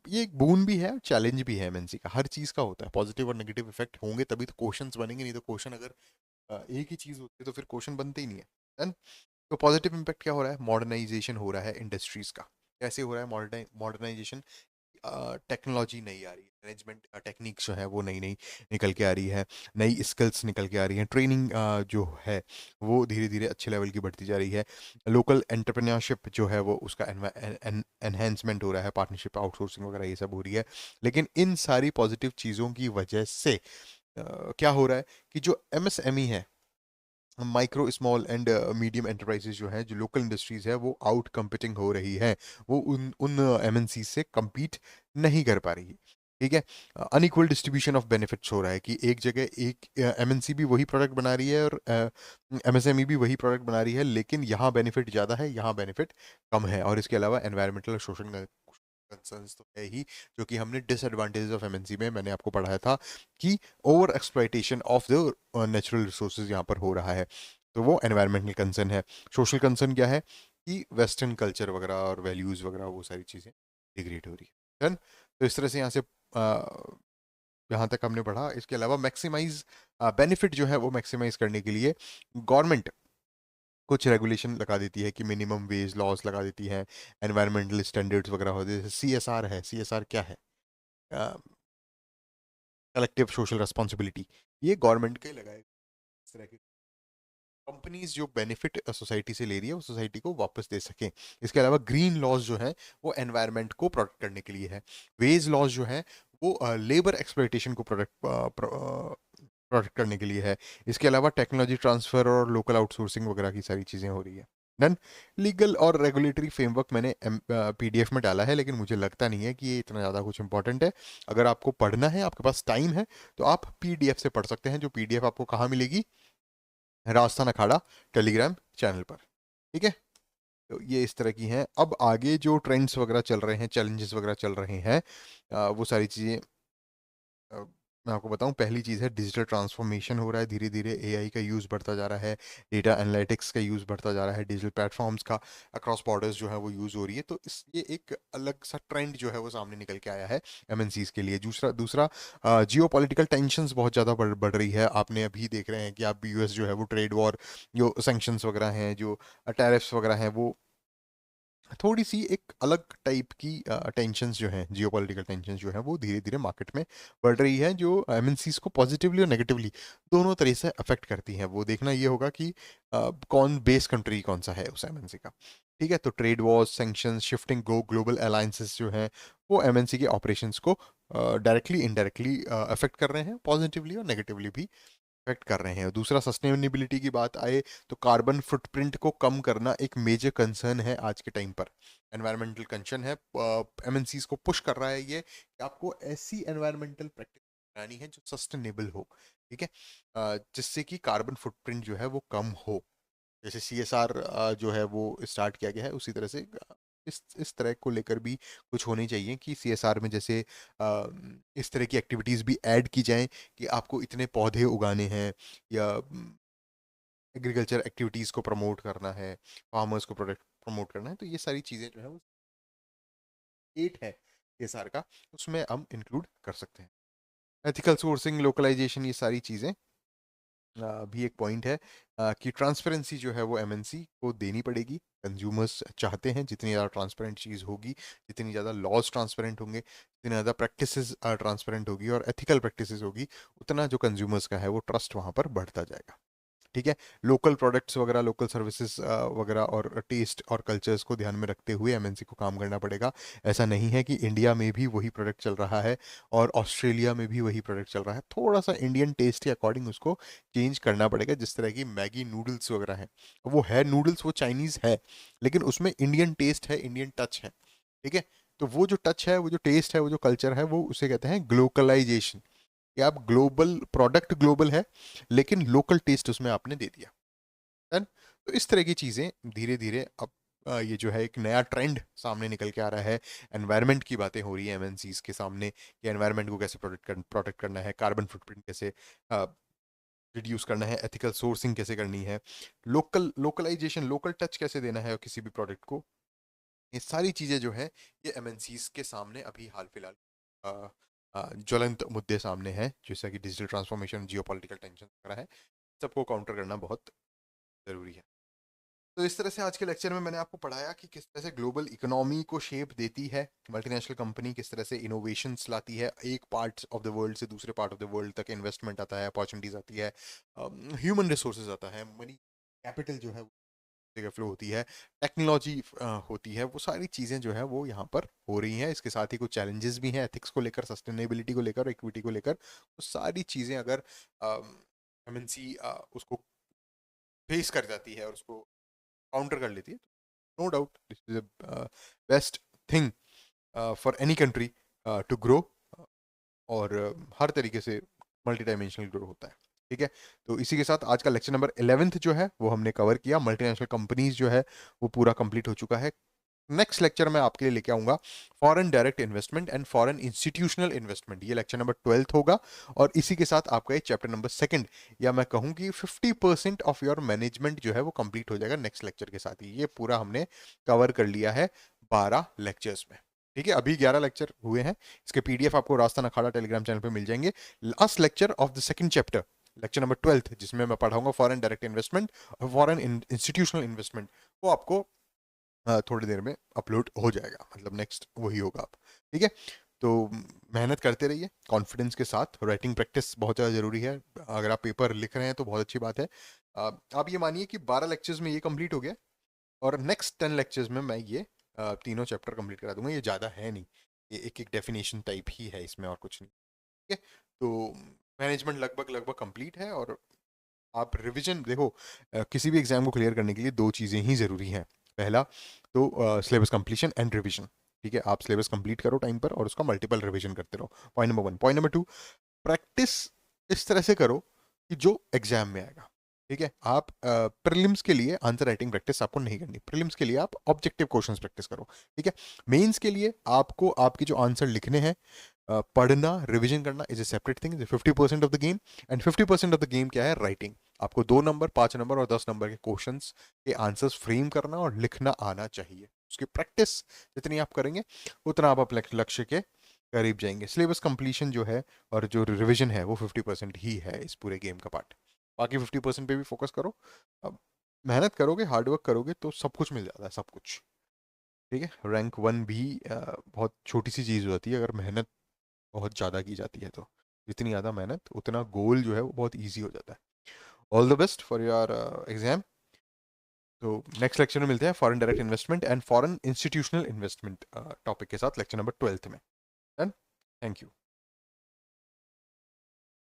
ये एक बोन भी है, चैलेंज भी है। एमएनसी का हर चीज़ का होता है, पॉजिटिव और नेगेटिव इफेक्ट होंगे तभी तो क्वेश्चंस बनेंगे, नहीं तो क्वेश्चन अगर एक ही चीज़ होती है तो फिर क्वेश्चन बनते ही नहीं है। Done? तो पॉजिटिव इम्पैक्ट क्या हो रहा है? मॉडर्नाइजेशन हो रहा है इंडस्ट्रीज का। कैसे हो रहा है मॉडर्नाइजेशन? टेक्नोलॉजी नई आ रही है, मैनेजमेंट टेक्निक्स जो है वो नई नई निकल के आ रही है, नई स्किल्स निकल के आ रही हैं, ट्रेनिंग जो है वो धीरे धीरे अच्छे लेवल की बढ़ती जा रही है, लोकल एंटरप्रेन्योरशिप जो है वो उसका एनहेंसमेंट हो रहा है, पार्टनरशिप आउटसोर्सिंग वगैरह ये सब हो रही है। लेकिन इन सारी पॉजिटिव चीज़ों की वजह से क्या हो रहा है कि जो एमएसएमई है, micro small and medium enterprises जो है, जो लोकल इंडस्ट्रीज है, वो आउट कम्पिटिंग हो रही है, वो उन उन एमएनसी से compete नहीं कर पा रही। ठीक है, अनइक्वल डिस्ट्रीब्यूशन ऑफ बेनिफिट्स हो रहा है कि एक जगह एक एमएनसी भी वही प्रोडक्ट बना रही है और एमएसएमई भी वही प्रोडक्ट बना रही है, लेकिन यहाँ बेनिफिट ज़्यादा है, यहाँ बेनिफिट कम है। और इसके अलावा एनवायरमेंटल और सोशल कंसर्न्स तो है ही, जो कि हमने डिसएडवांटेजेस ऑफ एमएनसी में मैंने आपको पढ़ाया था कि over exploitation of the natural resources यहाँ पर हो रहा है। तो वो एनवायरमेंटल कंसर्न है। सोशल कंसर्न क्या है? कि वेस्टर्न कल्चर वगैरह और वैल्यूज़ वगैरह वो सारी चीज़ें डिग्रेड हो रही है। डन? तो इस तरह से यहाँ से यहाँ तक हमने पढ़ा। इसके अलावा मैक्सिमाइज बेनिफिट जो है वो मैक्सिमाइज करने के लिए गवर्नमेंट कुछ रेगुलेशन लगा देती है कि मिनिमम वेज लॉज लगा देती है, एनवायरमेंटल स्टैंडर्ड्स वगैरह होते हैं। जैसे CSR है, CSR क्या है? कलेक्टिव सोशल रिस्पॉन्सिबिलिटी, ये गवर्नमेंट का ही लगाए। इस तरह की कंपनीज जो बेनिफिट सोसाइटी से ले रही है वो सोसाइटी को वापस दे सकें। इसके अलावा ग्रीन लॉज जो है वो एनवायरनमेंट को प्रोटेक्ट करने के लिए है। वेज लॉज जो है वो लेबर एक्सप्लॉयटेशन को प्रोटेक्ट करने के लिए है। इसके अलावा टेक्नोलॉजी ट्रांसफर और लोकल आउटसोर्सिंग वगैरह की सारी चीज़ें हो रही है। डन। लीगल और रेगुलेटरी फ्रेमवर्क मैंने PDF में डाला है, लेकिन मुझे लगता नहीं है कि ये इतना ज़्यादा कुछ इंपॉर्टेंट है। अगर आपको पढ़ना है, आपके पास टाइम है, तो आप PDF से पढ़ सकते हैं, जो PDF आपको कहाँ मिलेगी? राजस्थान अखाड़ा टेलीग्राम चैनल पर। ठीक है, तो ये इस तरह की हैं। अब आगे जो ट्रेंड्स वगैरह चल रहे हैं, चैलेंजेस वगैरह चल रहे हैं, वो सारी चीज़ें मैं आपको बताऊं। पहली चीज़ है डिजिटल ट्रांसफॉर्मेशन हो रहा है धीरे धीरे, AI का यूज़ बढ़ता जा रहा है, डेटा एनालिटिक्स का यूज़ बढ़ता जा रहा है, डिजिटल प्लेटफॉर्म्स का अक्रॉस बॉर्डर्स जो है वो यूज़ हो रही है। तो इस ये एक अलग सा ट्रेंड जो है वो सामने निकल के आया है MNCs के लिए। दूसरा दूसरा जियो पॉलिटिकल टेंशंस बहुत ज़्यादा बढ़ रही है। आपने अभी देख रहे हैं कि आप US जो है वो ट्रेड वॉर, जो सैंक्शंस वगैरह हैं, जो टैरिफ्स वगैरह हैं, वो थोड़ी सी एक अलग टाइप की टेंशंस जो हैं, जियोपॉलिटिकल टेंशंस जो हैं, वो धीरे धीरे मार्केट में बढ़ रही है, जो MNCs को पॉजिटिवली और नेगेटिवली दोनों तरह से अफेक्ट करती हैं। वो देखना ये होगा कि कौन बेस कंट्री कौन सा है उस MNC का। ठीक है, तो trade Wars, sanctions, shifting global alliances जो हैं वो MNC के ऑपरेशंस को डायरेक्टली इनडायरेक्टली अफेक्ट कर रहे हैं, पॉजिटिवली और नेगेटिवली भी इफेक्ट कर रहे हैं। दूसरा, सस्टेनेबिलिटी की बात आए तो कार्बन फुटप्रिंट को कम करना एक मेजर कंसर्न है आज के टाइम पर। एनवायरमेंटल कंसर्न है, MNCs को पुश कर रहा है ये कि आपको ऐसी एनवायरमेंटल प्रैक्टिस बनानी है जो सस्टेनेबल हो। ठीक है, जिससे कि कार्बन फुटप्रिंट जो है वो कम हो। जैसे CSR जो है वो स्टार्ट किया गया है, उसी तरह से इस तरह को लेकर भी कुछ होनी चाहिए कि CSR में जैसे इस तरह की एक्टिविटीज़ भी ऐड की जाएं कि आपको इतने पौधे उगाने हैं, या एग्रीकल्चर एक्टिविटीज़ को प्रमोट करना है, फार्मर्स को प्रोडक्ट प्रमोट करना है। तो ये सारी चीज़ें जो है वो 8 है CSR का, उसमें हम इंक्लूड कर सकते हैं। एथिकल सोर्सिंग, लोकलाइजेशन, ये सारी चीज़ें भी एक पॉइंट है कि ट्रांसपेरेंसी जो है वो MNC को देनी पड़ेगी। कंज्यूमर्स चाहते हैं जितनी ज़्यादा ट्रांसपेरेंट चीज़ होगी, जितनी ज़्यादा लॉज ट्रांसपेरेंट होंगे, जितनी ज़्यादा प्रैक्टिसेस ट्रांसपेरेंट होगी और एथिकल प्रैक्टिसेस होगी, उतना जो कंज्यूमर्स का है वो ट्रस्ट वहाँ पर बढ़ता जाएगा। ठीक है, लोकल प्रोडक्ट्स वगैरह, लोकल सर्विसेज वगैरह और टेस्ट और कल्चर्स को ध्यान में रखते हुए MNC को काम करना पड़ेगा। ऐसा नहीं है कि इंडिया में भी वही प्रोडक्ट चल रहा है और ऑस्ट्रेलिया में भी वही प्रोडक्ट चल रहा है। थोड़ा सा इंडियन टेस्ट के अकॉर्डिंग उसको चेंज करना पड़ेगा। जिस तरह की मैगी नूडल्स वगैरह हैं, वो है नूडल्स, वो चाइनीज़ है, लेकिन उसमें इंडियन टेस्ट है, इंडियन टच है। ठीक है, तो वो जो टच है, वो जो टेस्ट है, वो जो कल्चर है, वो उसे कहते हैं ग्लोकलाइजेशन। कि आप ग्लोबल प्रोडक्ट ग्लोबल है, लेकिन लोकल टेस्ट उसमें आपने दे दिया। है ना? तो इस तरह की चीज़ें धीरे धीरे अब ये जो है एक नया ट्रेंड सामने निकल के आ रहा है। एनवायरनमेंट की बातें हो रही है MNCs के सामने कि एनवायरनमेंट को कैसे प्रोटेक्ट करना है, कार्बन फुटप्रिंट कैसे रिड्यूस करना है, एथिकल सोर्सिंग कैसे करनी है, लोकलाइजेशन, लोकल टच कैसे देना है किसी भी प्रोडक्ट को। ये सारी चीज़ें जो है ये MNCs के सामने अभी हाल फिलहाल ज्वलंत मुद्दे सामने हैं, जैसा कि डिजिटल ट्रांसफॉर्मेशन, जियोपॉलिटिकल टेंशन वगैरह है। सबको काउंटर करना बहुत ज़रूरी है। तो इस तरह से आज के लेक्चर में मैंने आपको पढ़ाया कि किस तरह से ग्लोबल इकोनॉमी को शेप देती है मल्टीनेशनल कंपनी, किस तरह से इनोवेशंस लाती है, एक पार्ट ऑफ द वर्ल्ड से दूसरे पार्ट ऑफ द वर्ल्ड तक इन्वेस्टमेंट आता है, अपॉर्चुनिटीज आती है, ह्यूमन रिसोर्सेज आता है, मनी कैपिटल जो है वो जगह फ्लो होती है, टेक्नोलॉजी होती है। वो सारी चीज़ें जो है वो यहाँ पर हो रही हैं। इसके साथ ही कुछ चैलेंजेस भी हैं एथिक्स को लेकर, सस्टेनेबिलिटी को लेकर, इक्विटी को लेकर। वो सारी चीज़ें अगर MNC उसको फेस कर जाती है और उसको काउंटर कर लेती है, no doubt this is a best thing for any country to grow, और हर तरीके से मल्टी डायमेंशनल ग्रो होता है। ठीक है, तो इसी के साथ आज का लेक्चर नंबर 11th जो है वो हमने कवर किया। मल्टीनेशनल कंपनीज जो है वो पूरा कंप्लीट हो चुका है। नेक्स्ट लेक्चर मैं आपके लिए लेके आऊंगा foreign direct investment and foreign institutional investment. ये लेक्चर नंबर 12th होगा, और इसी के साथ आपका ये चैप्टर नंबर 2, या मैं कहूँ कि 50% ऑफ योर मैनेजमेंट जो है वो कंप्लीट हो जाएगा नेक्स्ट लेक्चर के साथ ही। ये पूरा हमने कवर कर लिया है 12 लेक्चर्स में। ठीक है, अभी 11 लेक्चर हुए हैं, इसके पीडीएफ आपको रास्ता अखाड़ा टेलीग्राम चैनल पे मिल जाएंगे। Last lecture of the second chapter, lecture number 12, जिसमें मैं पढ़ाऊंगा फॉरेन डायरेक्ट इन्वेस्टमेंट और फॉरेन इंस्टीट्यूशनल इन्वेस्टमेंट, वो आपको थोड़ी देर में अपलोड हो जाएगा, मतलब नेक्स्ट वही होगा आप। ठीक है, तो मेहनत करते रहिए कॉन्फिडेंस के साथ। राइटिंग प्रैक्टिस बहुत ज़्यादा ज़रूरी है। अगर आप पेपर लिख रहे हैं तो बहुत अच्छी बात है। आप ये मानिए कि 12 लेक्चर्स में ये कंप्लीट हो गया, और नेक्स्ट 10 लेक्चर्स में मैं ये तीनों चैप्टर कंप्लीट करा दूंगा। ये ज़्यादा है नहीं, ये एक एक डेफिनेशन टाइप ही है इसमें, और कुछ नहीं। ठीक है, तो मैनेजमेंट लगभग लगभग कंप्लीट है। और आप रिवीजन देखो, किसी भी एग्जाम को क्लियर करने के लिए दो चीज़ें ही ज़रूरी हैं। पहला तो सिलेबस कंप्लीशन एंड रिवीजन। ठीक है, आप सिलेबस कंप्लीट करो टाइम पर और उसका मल्टीपल रिवीजन करते रहो, point number 1। Point number 2, practice इस तरह से करो कि जो एग्जाम में आएगा। ठीक है, आप प्रीलिम्स के लिए आंसर राइटिंग प्रैक्टिस आपको नहीं करनी, प्रीलिम्स के लिए आप ऑब्जेक्टिव क्वेश्चंस प्रैक्टिस करो। ठीक है, मेंस के लिए आपको आपके जो आंसर लिखने हैं, पढ़ना रिवीजन करना is a separate thing, 50% of the game. And 50% of the game क्या है? राइटिंग। आपको 2 नंबर, 5 नंबर और 10 नंबर के क्वेश्चंस के आंसर्स फ्रेम करना और लिखना आना चाहिए। उसकी प्रैक्टिस जितनी आप करेंगे उतना आप अपने लक्ष्य के करीब जाएंगे। सिलेबस कंप्लीशन जो है और जो रिवीजन है वो 50% ही है इस पूरे गेम का पार्ट। बाकी 50% पे भी फोकस करो। अब मेहनत करोगे, हार्डवर्क करोगे तो सब कुछ मिल जाता है, सब कुछ। ठीक है, रैंक 1 भी बहुत छोटी सी चीज़ होती है अगर मेहनत बहुत ज़्यादा की जाती है तो। जितनी ज़्यादा मेहनत उतना गोल जो है वो बहुत ईजी हो जाता है। All the best for your exam. तो नेक्स्ट लेक्चर में मिलते हैं foreign direct investment and foreign institutional investment topic के साथ, लेक्चर नंबर 12 में। Done, thank you.